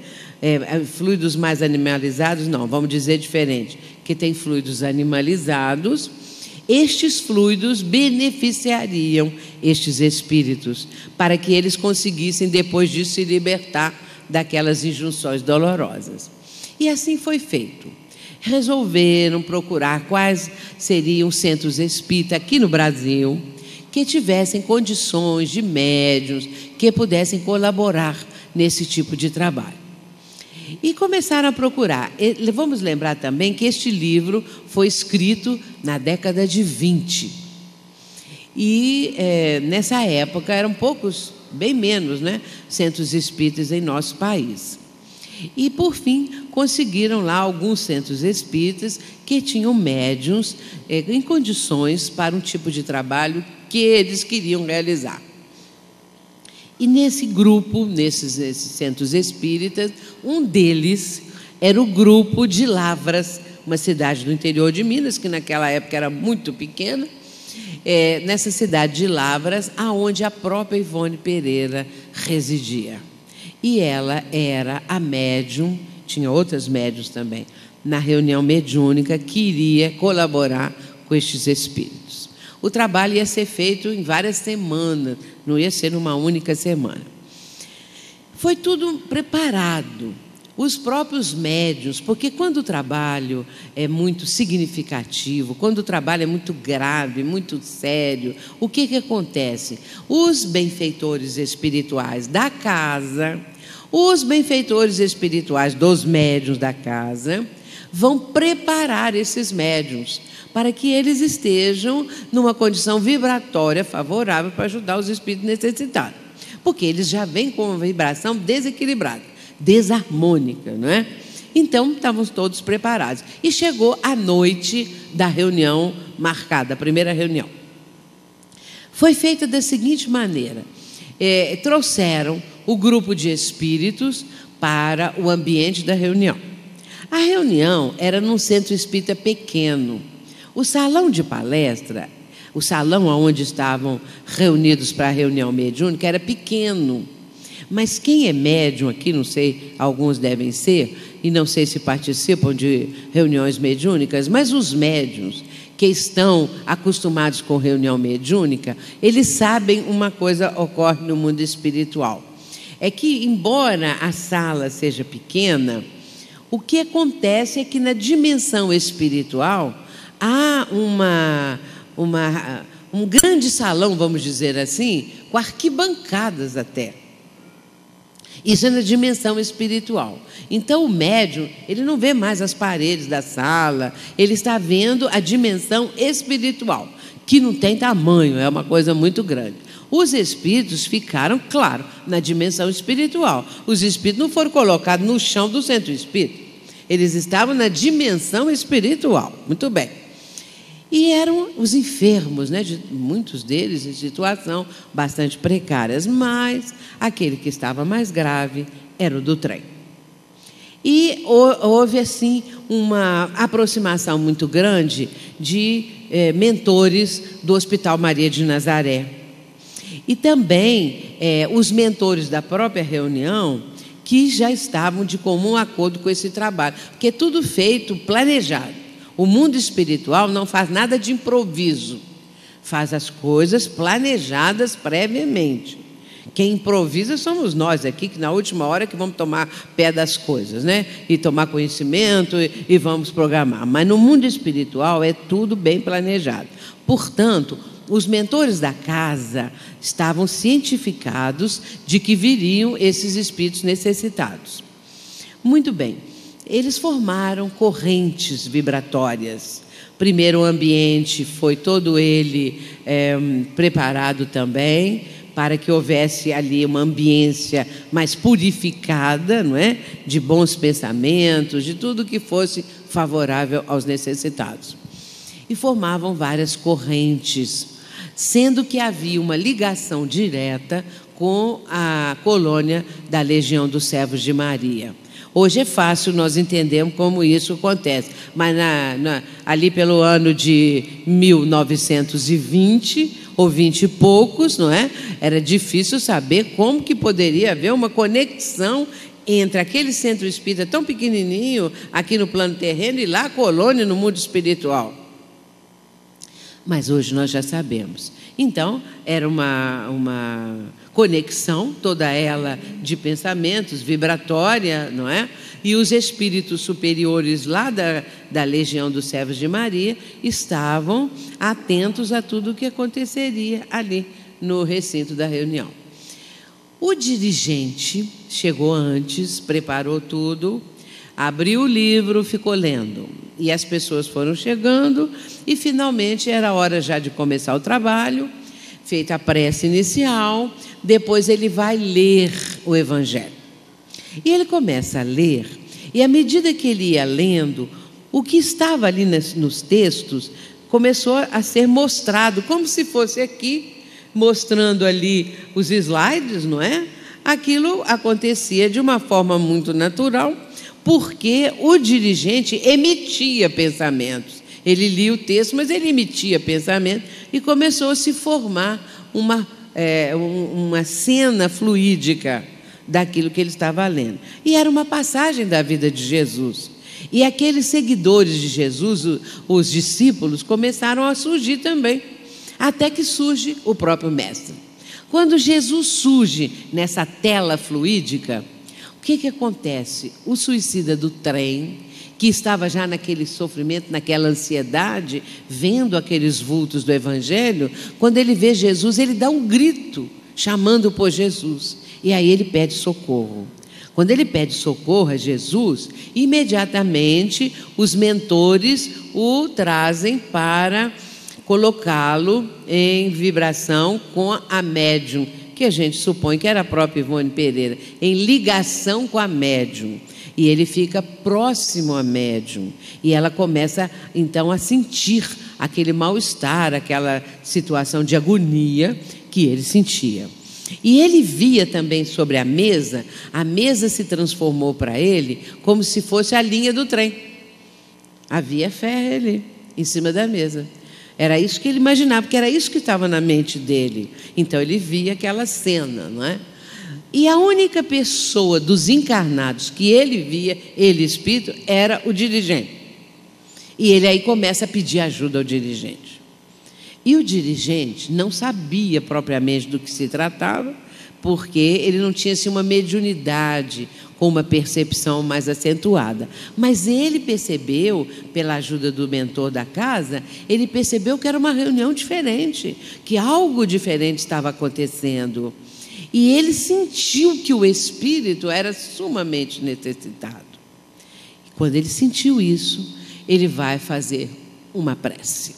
Fluidos mais animalizados, não, vamos dizer diferente, que tem fluidos animalizados, estes fluidos beneficiariam estes espíritos, para que eles conseguissem depois disso se libertar daquelas injunções dolorosas. E assim foi feito. Resolveram procurar quais seriam os centros espíritas aqui no Brasil, que tivessem condições de médiuns, que pudessem colaborar nesse tipo de trabalho. E começaram a procurar. Vamos lembrar também que este livro foi escrito na década de 20. E nessa época eram poucos, bem menos, né, centros espíritas em nosso país. E, por fim, conseguiram lá alguns centros espíritas que tinham médiuns em condições para um tipo de trabalho que eles queriam realizar. E nesse grupo, nesses centros espíritas, um deles era o grupo de Lavras, uma cidade do interior de Minas, que naquela época era muito pequena, nessa cidade de Lavras, aonde a própria Ivone Pereira residia. E ela era a médium, tinha outras médiums também, na reunião mediúnica, que iria colaborar com estes espíritos. O trabalho ia ser feito em várias semanas, não ia ser numa única semana. Foi tudo preparado. Os próprios médiuns, porque quando o trabalho é muito significativo, quando o trabalho é muito grave, muito sério, o que acontece? Os benfeitores espirituais da casa, os benfeitores espirituais dos médiuns da casa, vão preparar esses médiuns para que eles estejam numa condição vibratória favorável para ajudar os espíritos necessitados. Porque eles já vêm com uma vibração desequilibrada, desarmônica, não é? Então, estávamos todos preparados. E chegou a noite da reunião marcada, a primeira reunião. Foi feita da seguinte maneira: trouxeram o grupo de espíritos para o ambiente da reunião. A reunião era num centro espírita pequeno. O salão de palestra, o salão onde estavam reunidos para a reunião mediúnica, era pequeno. Mas quem é médium aqui, não sei, alguns devem ser, e não sei se participam de reuniões mediúnicas, mas os médiuns que estão acostumados com reunião mediúnica, eles sabem uma coisa ocorre no mundo espiritual. É que, embora a sala seja pequena, o que acontece é que na dimensão espiritual há um grande salão, vamos dizer assim, com arquibancadas até. Isso é na dimensão espiritual. Então o médium, ele não vê mais as paredes da sala, ele está vendo a dimensão espiritual, que não tem tamanho, é uma coisa muito grande. Os espíritos ficaram, claro, na dimensão espiritual. Os espíritos não foram colocados no chão do centro espírita. Eles estavam na dimensão espiritual. Muito bem. E eram os enfermos, né, muitos deles em situação bastante precárias, mas aquele que estava mais grave era o do trem. E houve, assim, uma aproximação muito grande de mentores do Hospital Maria de Nazaré. E também os mentores da própria reunião, que já estavam de comum acordo com esse trabalho, porque é tudo feito planejado. O mundo espiritual não faz nada de improviso, faz as coisas planejadas previamente. Quem improvisa somos nós aqui, que na última hora que vamos tomar pé das coisas, né? E tomar conhecimento e vamos programar. Mas no mundo espiritual é tudo bem planejado. Portanto, os mentores da casa estavam cientificados de que viriam esses espíritos necessitados. Muito bem, eles formaram correntes vibratórias. Primeiro, o ambiente foi todo ele preparado também para que houvesse ali uma ambiência mais purificada, não é? De bons pensamentos, de tudo que fosse favorável aos necessitados. E formavam várias correntes, sendo que havia uma ligação direta com a colônia da Legião dos Servos de Maria. Hoje é fácil nós entendermos como isso acontece, mas ali pelo ano de 1920 ou 20 e poucos, não é? Era difícil saber como que poderia haver uma conexão entre aquele centro espírita tão pequenininho aqui no plano terreno e lá a colônia no mundo espiritual. Mas hoje nós já sabemos. Então, era uma conexão, toda ela de pensamentos, vibratória, não é? E os espíritos superiores lá da Legião dos Servos de Maria estavam atentos a tudo o que aconteceria ali no recinto da reunião. O dirigente chegou antes, preparou tudo, abriu o livro, ficou lendo. E as pessoas foram chegando e, finalmente, era hora já de começar o trabalho, feita a prece inicial, depois ele vai ler o Evangelho. E ele começa a ler, e à medida que ele ia lendo, o que estava ali nos textos começou a ser mostrado, como se fosse aqui, mostrando ali os slides, não é? Aquilo acontecia de uma forma muito natural, porque o dirigente emitia pensamentos. Ele lia o texto, mas ele emitia pensamentos e começou a se formar uma cena fluídica daquilo que ele estava lendo. E era uma passagem da vida de Jesus. E aqueles seguidores de Jesus, os discípulos, começaram a surgir também, até que surge o próprio Mestre. Quando Jesus surge nessa tela fluídica, o que acontece? O suicida do trem, que estava já naquele sofrimento, naquela ansiedade, vendo aqueles vultos do Evangelho, quando ele vê Jesus, ele dá um grito, chamando por Jesus. E aí ele pede socorro. Quando ele pede socorro a Jesus, imediatamente os mentores o trazem para colocá-lo em vibração com a médium, que a gente supõe que era a própria Ivone Pereira, em ligação com a médium. E ele fica próximo à médium. E ela começa, então, a sentir aquele mal-estar, aquela situação de agonia que ele sentia. E ele via também sobre a mesa se transformou para ele como se fosse a linha do trem. Havia ferro ali, em cima da mesa. Era isso que ele imaginava, porque era isso que estava na mente dele. Então ele via aquela cena, não é? E a única pessoa dos encarnados que ele via, ele espírito, era o dirigente. E ele aí começa a pedir ajuda ao dirigente. E o dirigente não sabia propriamente do que se tratava, porque ele não tinha assim, uma mediunidade com uma percepção mais acentuada. Mas ele percebeu, pela ajuda do mentor da casa, ele percebeu que era uma reunião diferente, que algo diferente estava acontecendo. E ele sentiu que o espírito era sumamente necessitado. E quando ele sentiu isso, ele vai fazer uma prece.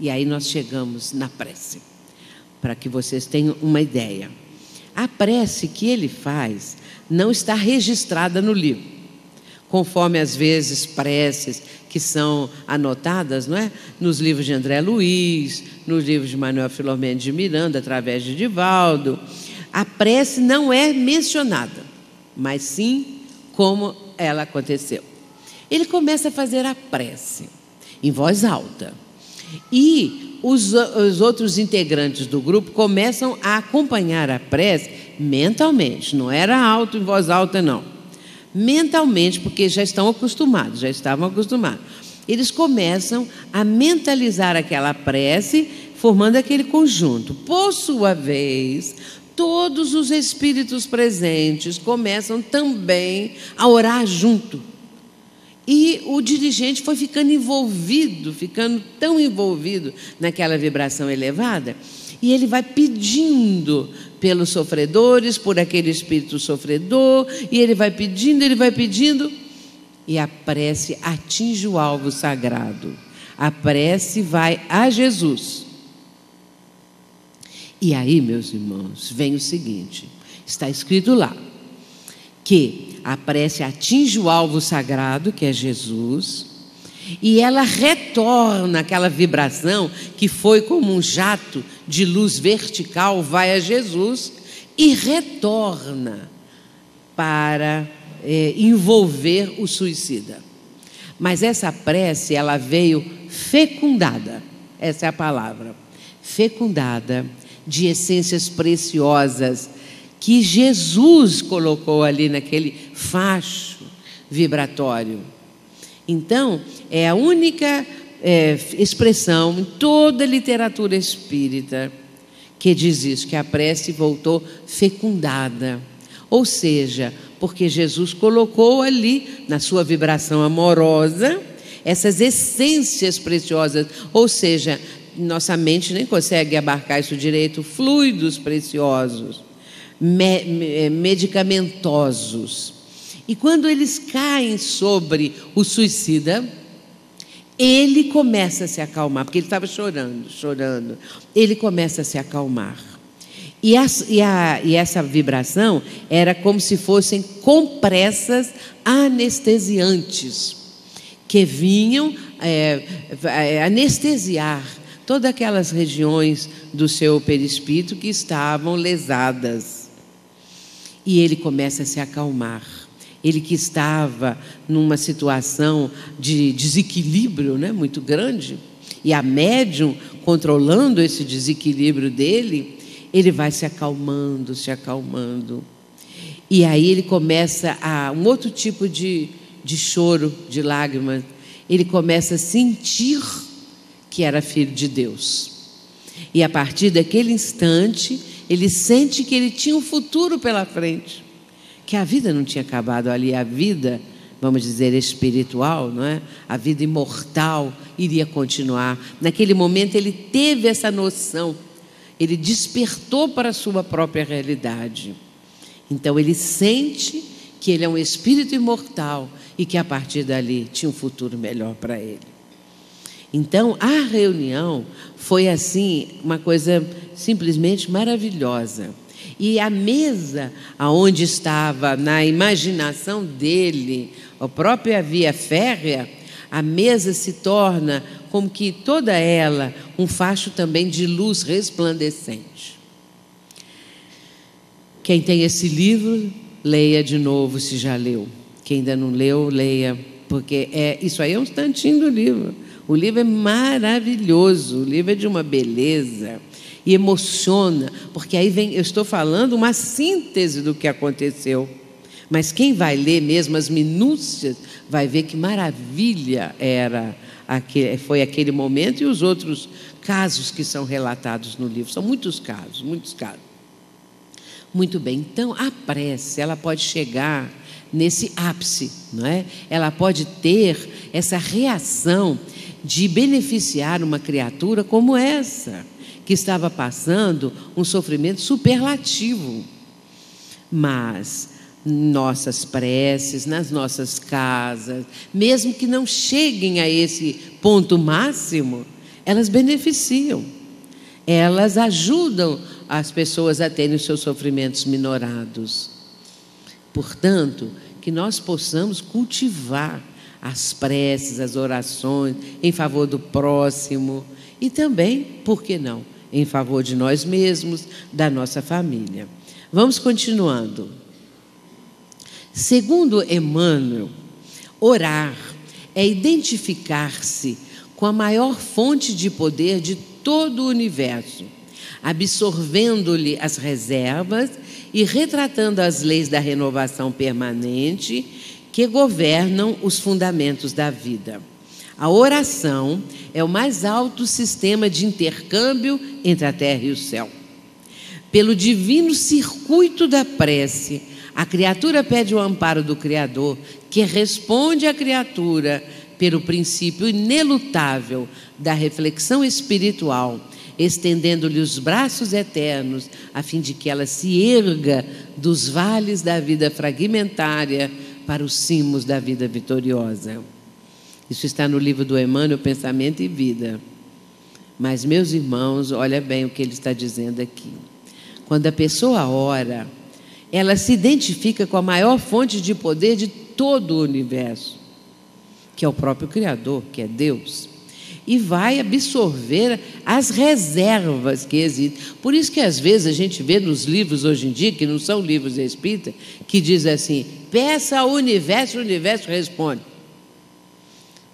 E aí nós chegamos na prece, para que vocês tenham uma ideia. A prece que ele faz não está registrada no livro, conforme às vezes preces que são anotadas, não é? Nos livros de André Luiz, nos livros de Manuel Filomeno de Miranda, através de Divaldo. A prece não é mencionada, mas sim como ela aconteceu. Ele começa a fazer a prece em voz alta. E os outros integrantes do grupo começam a acompanhar a prece mentalmente. Não era alto, em voz alta, não. Mentalmente, porque já estavam acostumados. Eles começam a mentalizar aquela prece, formando aquele conjunto. Por sua vez, todos os espíritos presentes começam também a orar junto. E o dirigente foi ficando tão envolvido naquela vibração elevada, e ele vai pedindo pelos sofredores, por aquele espírito sofredor, e ele vai pedindo, e a prece atinge o alvo sagrado. A prece vai a Jesus. E aí, meus irmãos, vem o seguinte, está escrito lá, que a prece atinge o alvo sagrado, que é Jesus, e ela retorna aquela vibração que foi como um jato de luz vertical, vai a Jesus e retorna para envolver o suicida. Mas essa prece, ela veio fecundada, essa é a palavra, fecundada de essências preciosas que Jesus colocou ali naquele facho vibratório. Então, é a única expressão em toda a literatura espírita que diz isso, que a prece voltou fecundada. Ou seja, porque Jesus colocou ali, na sua vibração amorosa, essas essências preciosas, ou seja, nossa mente nem consegue abarcar isso direito, fluidos preciosos, medicamentosos. E quando eles caem sobre o suicida, ele começa a se acalmar, porque ele estava chorando. Ele começa a se acalmar. E essa vibração era como se fossem compressas anestesiantes, que vinham anestesiar todas aquelas regiões do seu perispírito que estavam lesadas. E ele começa a se acalmar. Ele que estava numa situação de desequilíbrio, né, muito grande, e a médium controlando esse desequilíbrio dele, ele vai se acalmando. E aí ele começa um outro tipo de choro, de lágrimas. Ele começa a sentir que era filho de Deus. E a partir daquele instante, ele sente que ele tinha um futuro pela frente, que a vida não tinha acabado ali, a vida, vamos dizer, espiritual, não é? A vida imortal iria continuar. Naquele momento ele teve essa noção, ele despertou para a sua própria realidade. Então ele sente que ele é um espírito imortal e que a partir dali tinha um futuro melhor para ele. Então a reunião foi assim, uma coisa simplesmente maravilhosa. E a mesa aonde estava, na imaginação dele, a própria via férrea, a mesa se torna como que toda ela um facho também de luz resplandecente. Quem tem esse livro, leia de novo se já leu. Quem ainda não leu, leia, porque isso aí é um instantinho do livro. O livro é maravilhoso, o livro é de uma beleza e emociona, porque aí vem, eu estou falando uma síntese do que aconteceu. Mas quem vai ler mesmo as minúcias vai ver que maravilha foi aquele momento e os outros casos que são relatados no livro. São muitos casos, muitos casos. Muito bem, então a prece, ela pode chegar nesse ápice, não é? Ela pode ter essa reação de beneficiar uma criatura como essa, que estava passando um sofrimento superlativo. Mas nossas preces, nas nossas casas, mesmo que não cheguem a esse ponto máximo, elas beneficiam, elas ajudam as pessoas a terem os seus sofrimentos minorados. Portanto, que nós possamos cultivar as preces, as orações em favor do próximo e também, por que não, em favor de nós mesmos, da nossa família. Vamos continuando. Segundo Emmanuel, orar é identificar-se com a maior fonte de poder de todo o universo, absorvendo-lhe as reservas e retratando as leis da renovação permanente que governam os fundamentos da vida. A oração é o mais alto sistema de intercâmbio entre a terra e o céu. Pelo divino circuito da prece, a criatura pede o amparo do Criador, que responde à criatura pelo princípio inelutável da reflexão espiritual, estendendo-lhe os braços eternos, a fim de que ela se erga dos vales da vida fragmentária para os cimos da vida vitoriosa. Isso está no livro do Emmanuel, Pensamento e Vida. Mas, meus irmãos, olha bem o que ele está dizendo aqui. Quando a pessoa ora, ela se identifica com a maior fonte de poder de todo o universo, que é o próprio Criador, que é Deus, e vai absorver as reservas que existem. Por isso que às vezes a gente vê nos livros hoje em dia, que não são livros espíritas, que diz assim: peça ao universo, o universo responde.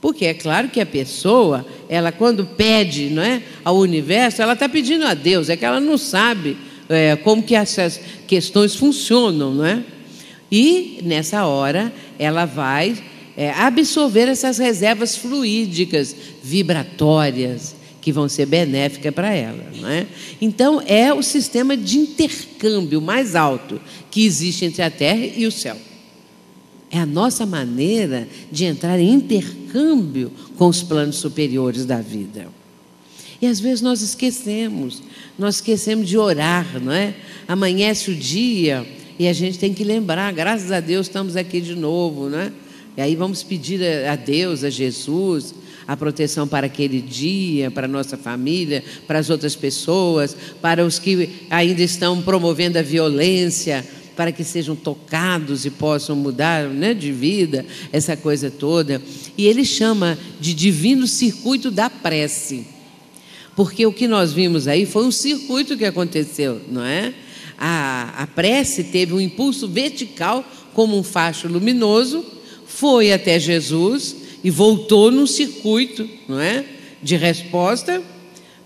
Porque é claro que a pessoa, ela quando pede, não é, ao universo, ela está pedindo a Deus, é que ela não sabe como que essas questões funcionam, não é? E nessa hora ela vai absorver essas reservas fluídicas, vibratórias, que vão ser benéficas para ela, não é? Então é o sistema de intercâmbio mais alto que existe entre a terra e o céu. É a nossa maneira de entrar em intercâmbio com os planos superiores da vida. E às vezes nós esquecemos de orar, não é? Amanhece o dia e a gente tem que lembrar, graças a Deus estamos aqui de novo, não é? E aí vamos pedir a Deus, a Jesus, a proteção para aquele dia, para a nossa família, para as outras pessoas, para os que ainda estão promovendo a violência, para que sejam tocados e possam mudar, né, de vida, essa coisa toda. E ele chama de divino circuito da prece, porque o que nós vimos aí foi um circuito que aconteceu, não é? A prece teve um impulso vertical, como um facho luminoso, foi até Jesus e voltou num circuito, não é, de resposta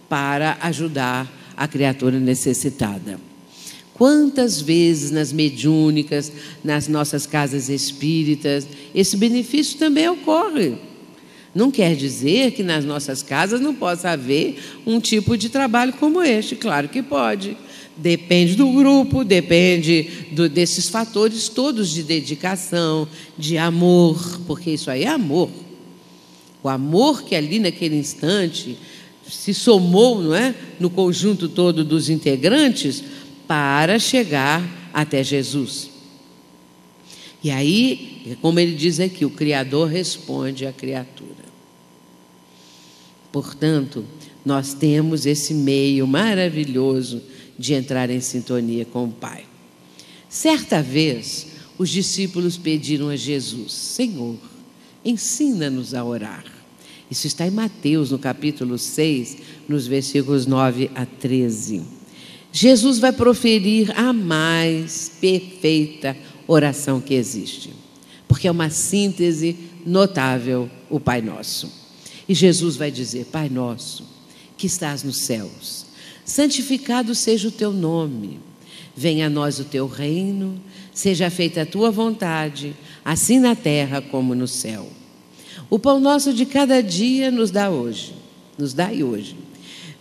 para ajudar a criatura necessitada. Quantas vezes nas mediúnicas, nas nossas casas espíritas, esse benefício também ocorre. Não quer dizer que nas nossas casas não possa haver um tipo de trabalho como este. Claro que pode. Depende do grupo, depende desses fatores todos de dedicação, de amor, porque isso aí é amor. O amor que ali naquele instante se somou, não é, no conjunto todo dos integrantes, para chegar até Jesus. E aí, como ele diz aqui, o Criador responde à criatura. Portanto, nós temos esse meio maravilhoso de entrar em sintonia com o Pai. Certa vez, os discípulos pediram a Jesus: Senhor, ensina-nos a orar. Isso está em Mateus, no capítulo 6, nos versículos 9 a 13. Jesus vai proferir a mais perfeita oração que existe, porque é uma síntese notável, o Pai Nosso. E Jesus vai dizer: Pai Nosso, que estás nos céus, santificado seja o teu nome. Venha a nós o teu reino, seja feita a tua vontade, assim na terra como no céu. O pão nosso de cada dia nos dai hoje.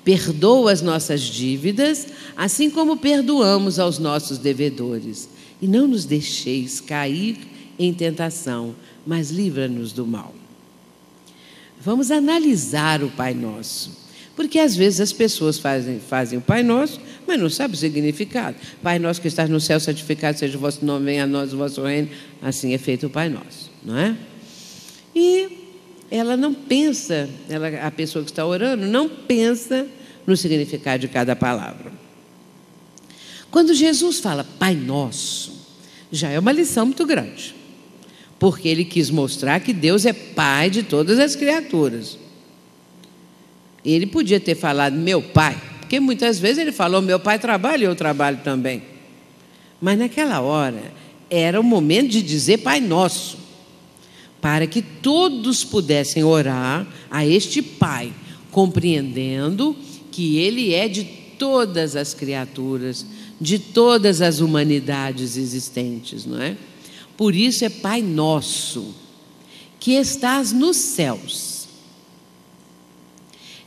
Perdoa as nossas dívidas, assim como perdoamos aos nossos devedores. E não nos deixeis cair em tentação, mas livra-nos do mal. Vamos analisar o Pai Nosso, porque às vezes as pessoas fazem o Pai Nosso, mas não sabem o significado. Pai Nosso que estás no céu, santificado seja o vosso nome, venha a nós o vosso reino. Assim é feito o Pai Nosso, não é? E ela não pensa, a pessoa que está orando, não pensa no significado de cada palavra. Quando Jesus fala Pai Nosso, já é uma lição muito grande, porque ele quis mostrar que Deus é Pai de todas as criaturas. Ele podia ter falado meu Pai, porque muitas vezes ele falou meu Pai trabalha e eu trabalho também. Mas naquela hora era o momento de dizer Pai Nosso, para que todos pudessem orar a este Pai, compreendendo que Ele é de todas as criaturas, de todas as humanidades existentes, não é? Por isso é Pai Nosso, que estás nos céus.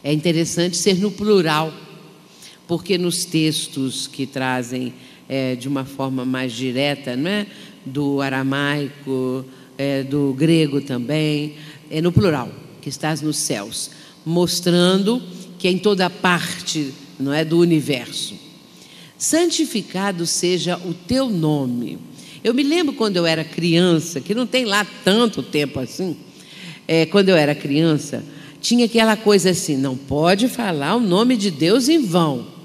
É interessante ser no plural, porque nos textos que trazem de uma forma mais direta, não é? Do aramaico, do grego também, é no plural, que estás nos céus, mostrando que é em toda parte, não é, do universo. Santificado seja o teu nome. Eu me lembro quando eu era criança, que não tem lá tanto tempo assim, quando eu era criança, tinha aquela coisa assim, não pode falar o nome de Deus em vão.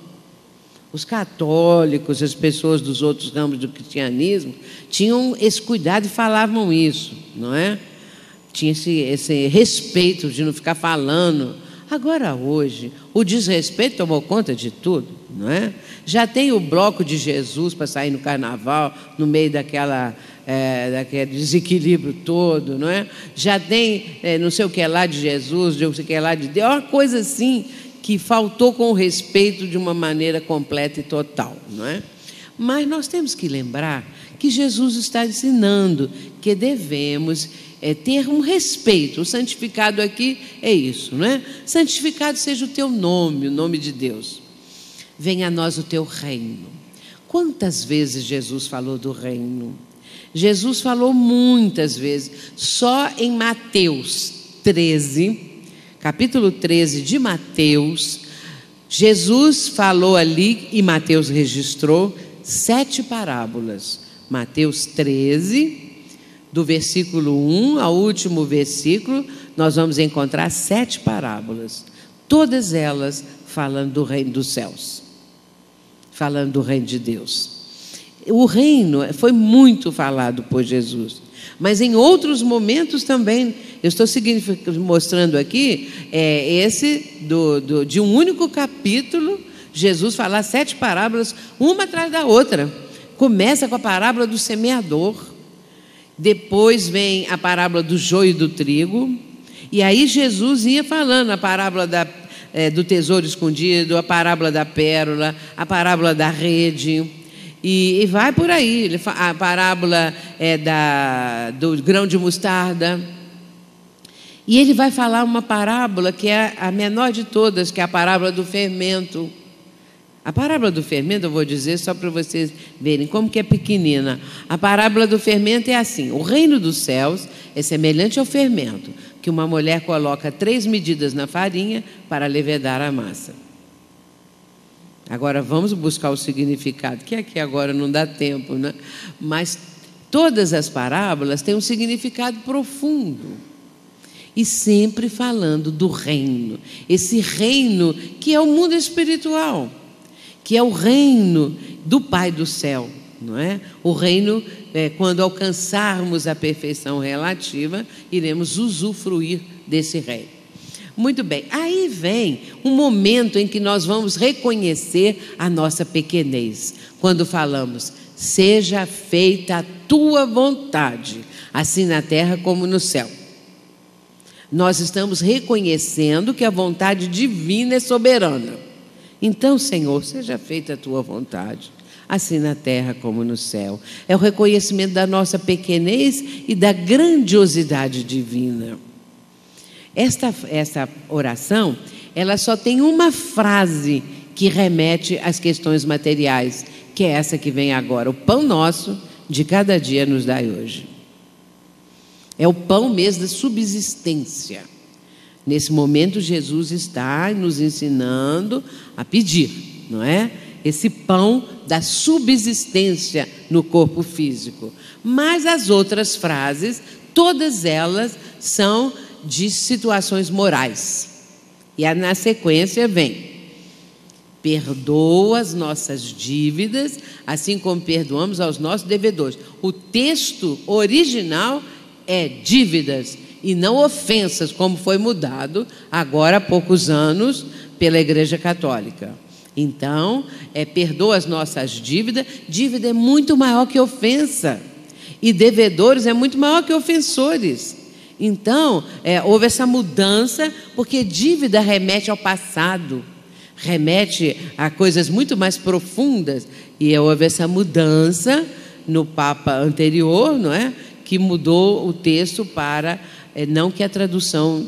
Os católicos, as pessoas dos outros ramos do cristianismo, tinham esse cuidado e falavam isso, não é? Tinha esse respeito de não ficar falando. Agora, hoje, o desrespeito tomou conta de tudo, não é? Já tem o bloco de Jesus para sair no carnaval, no meio daquele desequilíbrio todo, não é? Já tem não sei o que lá de Jesus, não sei o que lá de Deus, uma coisa assim que faltou com o respeito de uma maneira completa e total, não é? Mas nós temos que lembrar que Jesus está ensinando que devemos ter um respeito. O santificado aqui é isso, não é? Santificado seja o teu nome, o nome de Deus. Venha a nós o teu reino. Quantas vezes Jesus falou do reino? Jesus falou muitas vezes. Só em Mateus 13, capítulo 13 de Mateus, Jesus falou ali, e Mateus registrou, 7 parábolas. Mateus 13, do versículo 1 ao último versículo, nós vamos encontrar 7 parábolas. Todas elas falando do reino dos céus, falando do reino de Deus. O reino foi muito falado por Jesus, mas em outros momentos também. Eu estou mostrando aqui de um único capítulo, Jesus falar 7 parábolas, uma atrás da outra. Começa com a parábola do semeador, depois vem a parábola do joio e do trigo, e aí Jesus ia falando a parábola do tesouro escondido, a parábola da pérola, a parábola da rede, e vai por aí. A parábola do grão de mostarda. E ele vai falar uma parábola que é a menor de todas, que é a parábola do fermento. A parábola do fermento, eu vou dizer só para vocês verem como que é pequenina. A parábola do fermento é assim: o reino dos céus é semelhante ao fermento, que uma mulher coloca 3 medidas na farinha para levedar a massa. Agora vamos buscar o significado, que aqui agora não dá tempo, né? Mas todas as parábolas têm um significado profundo. E sempre falando do reino, esse reino que é o mundo espiritual, que é o reino do Pai do céu, não é? O reino, quando alcançarmos a perfeição relativa, iremos usufruir desse reino. Muito bem, aí vem um momento em que nós vamos reconhecer a nossa pequenez, quando falamos: seja feita a tua vontade, assim na terra como no céu. Nós estamos reconhecendo que a vontade divina é soberana. Então, Senhor, seja feita a tua vontade, assim na terra como no céu. É o reconhecimento da nossa pequenez e da grandiosidade divina. Esta oração, ela só tem uma frase que remete às questões materiais, que é essa que vem agora: o pão nosso de cada dia nos dai hoje. É o pão mesmo da subsistência. Nesse momento, Jesus está nos ensinando a pedir, não é? Esse pão da subsistência no corpo físico. Mas as outras frases, todas elas são de situações morais. E na sequência vem: perdoa as nossas dívidas, assim como perdoamos aos nossos devedores. O texto original é dívidas e não ofensas, como foi mudado agora há poucos anos pela Igreja Católica. Então, perdoa as nossas dívidas. Dívida é muito maior que ofensa, e devedores é muito maior que ofensores. Então, houve essa mudança, porque dívida remete ao passado, remete a coisas muito mais profundas, e houve essa mudança no Papa anterior, não é? Que mudou o texto para, não que a tradução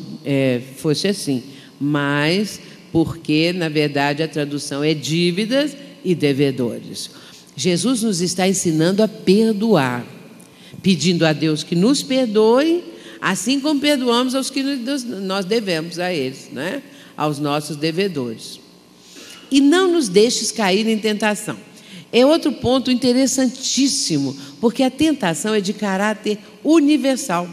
fosse assim, mas porque, na verdade, a tradução é dívidas e devedores. Jesus nos está ensinando a perdoar, pedindo a Deus que nos perdoe, assim como perdoamos aos que nós devemos a eles, né? Aos nossos devedores. E não nos deixes cair em tentação. É outro ponto interessantíssimo, porque a tentação é de caráter universal.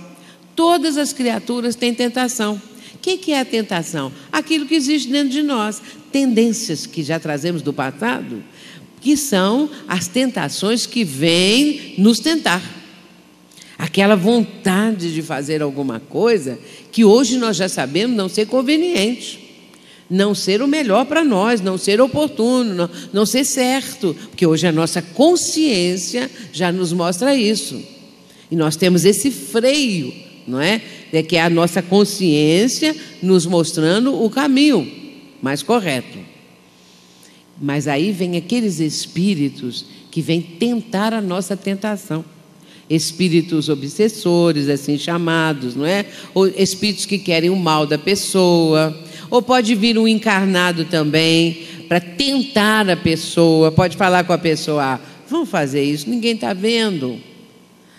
Todas as criaturas têm tentação. O que é a tentação? Aquilo que existe dentro de nós, tendências que já trazemos do passado, que são as tentações que vêm nos tentar. Aquela vontade de fazer alguma coisa que hoje nós já sabemos não ser conveniente, não ser o melhor para nós, não ser oportuno, não ser certo, porque hoje a nossa consciência já nos mostra isso. E nós temos esse freio, não é? Que é a nossa consciência nos mostrando o caminho mais correto. Mas aí vem aqueles espíritos que vêm tentar a nossa tentação. Espíritos obsessores, assim chamados, não é? Ou espíritos que querem o mal da pessoa. Ou pode vir um encarnado também para tentar a pessoa. Pode falar com a pessoa: vamos fazer isso, ninguém está vendo,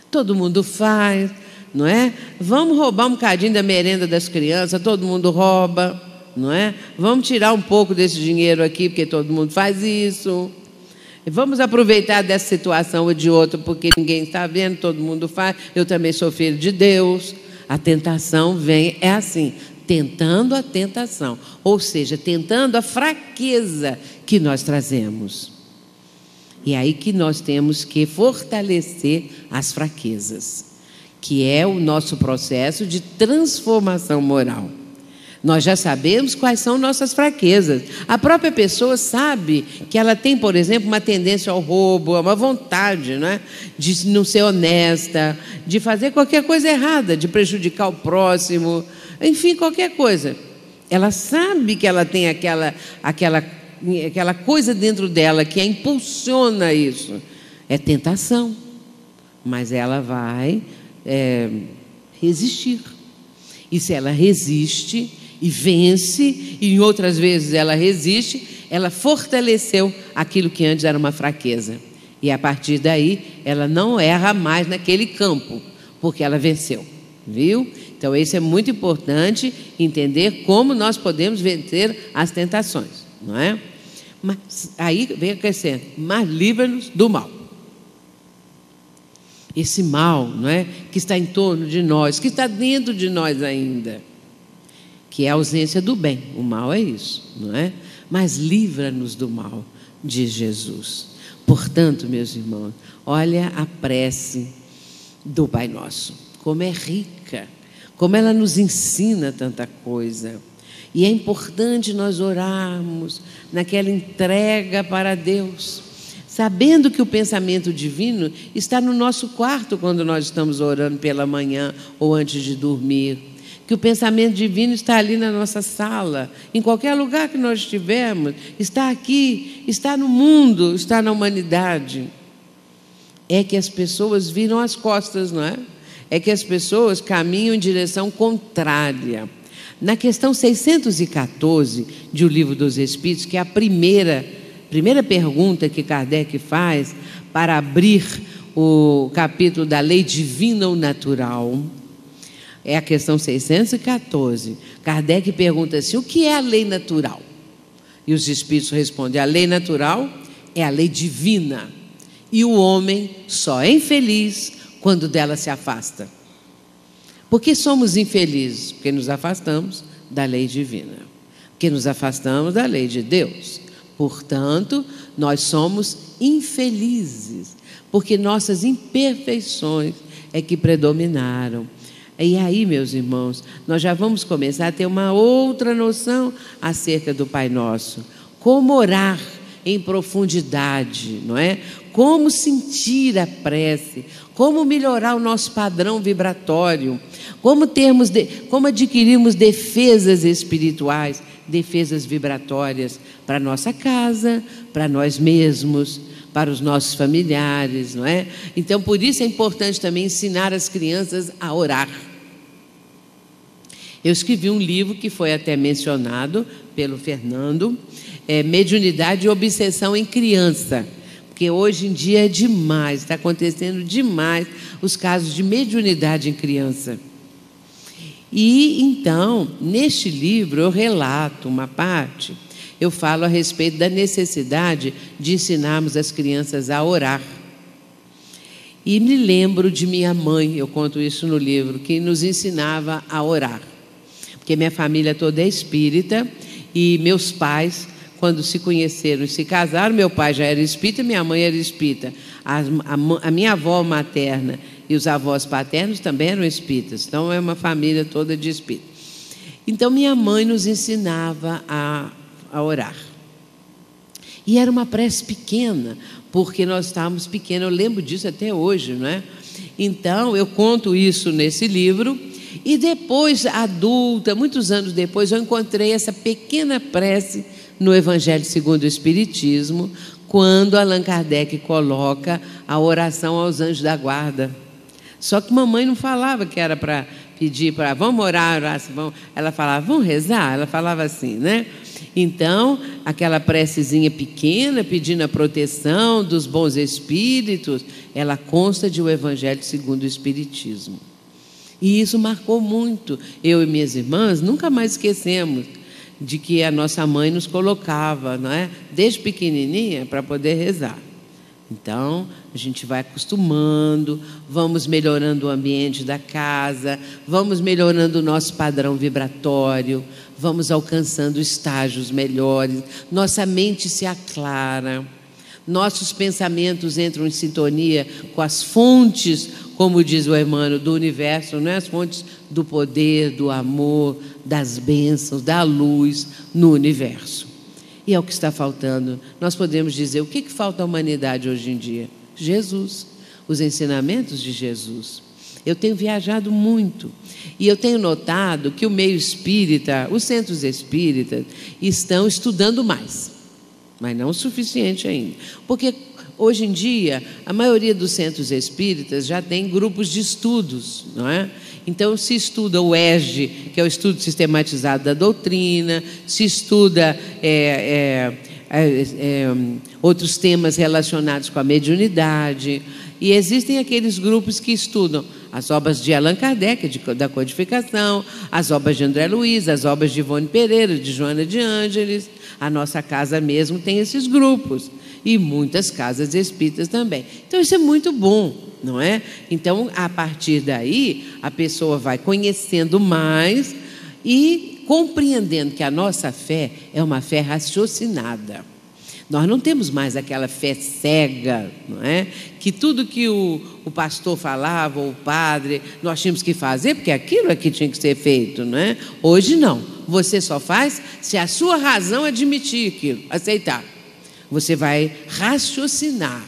todo mundo faz, não é? Vamos roubar um bocadinho da merenda das crianças, todo mundo rouba, não é? Vamos tirar um pouco desse dinheiro aqui, porque todo mundo faz isso. Vamos aproveitar dessa situação ou de outra, porque ninguém está vendo, todo mundo faz. Eu também sou filho de Deus. A tentação vem, é assim, tentando a tentação, ou seja, tentando a fraqueza que nós trazemos. E é aí que nós temos que fortalecer as fraquezas, que é o nosso processo de transformação moral. Nós já sabemos quais são nossas fraquezas. A própria pessoa sabe que ela tem, por exemplo, uma tendência ao roubo, uma vontade, não é? De não ser honesta, de fazer qualquer coisa errada, de prejudicar o próximo, enfim, qualquer coisa. Ela sabe que ela tem aquela coisa dentro dela que a impulsiona isso. É tentação, mas ela vai resistir. E se ela resiste e vence, e em outras vezes ela resiste, ela fortaleceu aquilo que antes era uma fraqueza. E a partir daí, ela não erra mais naquele campo, porque ela venceu, viu? Então, isso é muito importante, entender como nós podemos vencer as tentações, não é? Mas aí vem acrescendo: mas livra-nos do mal. Esse mal, não é? Que está em torno de nós, que está dentro de nós ainda, que é a ausência do bem. O mal é isso, não é? Mas livra-nos do mal. de Jesus. Portanto, meus irmãos, olha a prece do Pai Nosso, como é rica, como ela nos ensina tanta coisa. E é importante nós orarmos naquela entrega para Deus, sabendo que o pensamento divino está no nosso quarto quando nós estamos orando pela manhã ou antes de dormir, que o pensamento divino está ali na nossa sala, em qualquer lugar que nós estivermos, está aqui, está no mundo, está na humanidade. É que as pessoas viram as costas, não é? É que as pessoas caminham em direção contrária. Na questão 614 de O Livro dos Espíritos, que é a primeira pergunta que Kardec faz para abrir o capítulo da lei divina ou natural, é a questão 614. Kardec pergunta assim: o que é a lei natural? E os Espíritos respondem: a lei natural é a lei divina, e o homem só é infeliz quando dela se afasta. Por que somos infelizes? Porque nos afastamos da lei divina, porque nos afastamos da lei de Deus. Portanto, nós somos infelizes, porque nossas imperfeições é que predominaram. E aí, meus irmãos, nós já vamos começar a ter uma outra noção acerca do Pai Nosso. Como orar em profundidade, não é? Como sentir a prece, como melhorar o nosso padrão vibratório, como adquirirmos defesas espirituais, defesas vibratórias para a nossa casa, para nós mesmos, para os nossos familiares, não é? Então, por isso é importante também ensinar as crianças a orar. Eu escrevi um livro que foi até mencionado pelo Fernando, Mediunidade e Obsessão em Criança, porque hoje em dia é demais, está acontecendo demais os casos de mediunidade em criança. E então, neste livro eu relato uma parte, eu falo a respeito da necessidade de ensinarmos as crianças a orar. E me lembro de minha mãe, eu conto isso no livro, que nos ensinava a orar. Porque minha família toda é espírita e meus pais, quando se conheceram e se casaram, meu pai já era espírita e minha mãe era espírita. A minha avó materna e os avós paternos também eram espíritas. Então é uma família toda de espírita. Então minha mãe nos ensinava a orar. E era uma prece pequena, porque nós estávamos pequenos. Eu lembro disso até hoje, não é? Então eu conto isso nesse livro. E depois, adulta, muitos anos depois, eu encontrei essa pequena prece no Evangelho segundo o Espiritismo, quando Allan Kardec coloca a oração aos anjos da guarda. Só que mamãe não falava que era para pedir para vamos orar, vamos. Ela falava, vamos rezar? Ela falava assim, né? Então, aquela precezinha pequena, pedindo a proteção dos bons espíritos, ela consta de o Evangelho segundo o Espiritismo. E isso marcou muito. Eu e minhas irmãs nunca mais esquecemos de que a nossa mãe nos colocava, não é? Desde pequenininha, para poder rezar. Então, a gente vai acostumando, vamos melhorando o ambiente da casa, vamos melhorando o nosso padrão vibratório, vamos alcançando estágios melhores, nossa mente se aclara, nossos pensamentos entram em sintonia com as fontes, como diz o Emmanuel, do universo, não é? As fontes do poder, do amor, das bênçãos, da luz no universo. E é o que está faltando. Nós podemos dizer, o que falta à humanidade hoje em dia? Jesus, os ensinamentos de Jesus. Eu tenho viajado muito e eu tenho notado que o meio espírita, os centros espíritas, estão estudando mais, mas não o suficiente ainda. Porque hoje em dia, a maioria dos centros espíritas já tem grupos de estudos, não é? Então, se estuda o ESG, que é o estudo sistematizado da doutrina, se estuda outros temas relacionados com a mediunidade, e existem aqueles grupos que estudam as obras de Allan Kardec, da codificação, as obras de André Luiz, as obras de Ivone Pereira, de Joana de Ângeles. A nossa casa mesmo tem esses grupos, e muitas casas espíritas também. Então, isso é muito bom, não é? Então, a partir daí, a pessoa vai conhecendo mais e compreendendo que a nossa fé é uma fé raciocinada. Nós não temos mais aquela fé cega, não é? Que tudo que o pastor falava, ou o padre, nós tínhamos que fazer, porque aquilo é que tinha que ser feito, não é? Hoje não. Você só faz se a sua razão admitir aquilo, aceitar. Você vai raciocinar.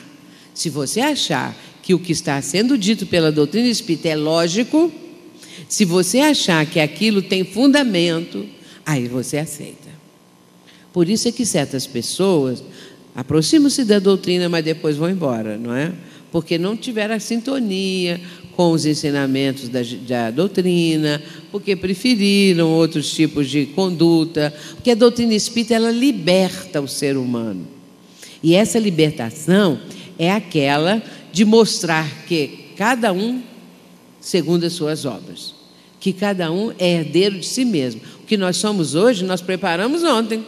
Se você achar que o que está sendo dito pela doutrina espírita é lógico, se você achar que aquilo tem fundamento, aí você aceita. Por isso é que certas pessoas aproximam-se da doutrina, mas depois vão embora, não é? Porque não tiveram a sintonia com os ensinamentos da doutrina, porque preferiram outros tipos de conduta, porque a doutrina espírita, ela liberta o ser humano. E essa libertação é aquela de mostrar que cada um segundo as suas obras, que cada um é herdeiro de si mesmo. O que nós somos hoje, nós preparamos ontem.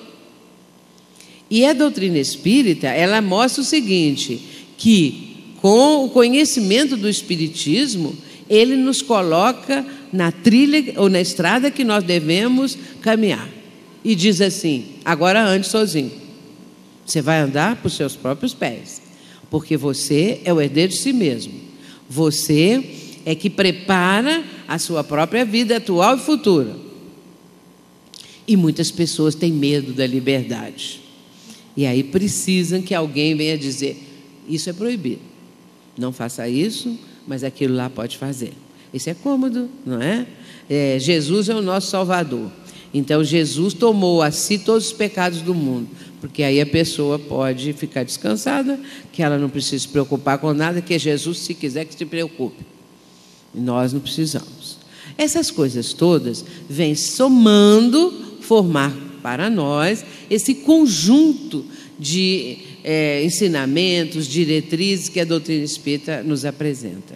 E a doutrina espírita, ela mostra o seguinte, que com o conhecimento do espiritismo, ele nos coloca na trilha ou na estrada que nós devemos caminhar. E diz assim, agora ande sozinho. Você vai andar por seus próprios pés, porque você é o herdeiro de si mesmo. Você é que prepara a sua própria vida atual e futura. E muitas pessoas têm medo da liberdade. E aí precisam que alguém venha dizer, isso é proibido. Não faça isso, mas aquilo lá pode fazer. Isso é cômodo, não é? Jesus é o nosso Salvador. Então Jesus tomou a si todos os pecados do mundo, porque aí a pessoa pode ficar descansada, que ela não precisa se preocupar com nada, que Jesus, se quiser, que se preocupe. Nós não precisamos. Essas coisas todas vêm somando, formar para nós esse conjunto de ensinamentos, diretrizes que a doutrina espírita nos apresenta.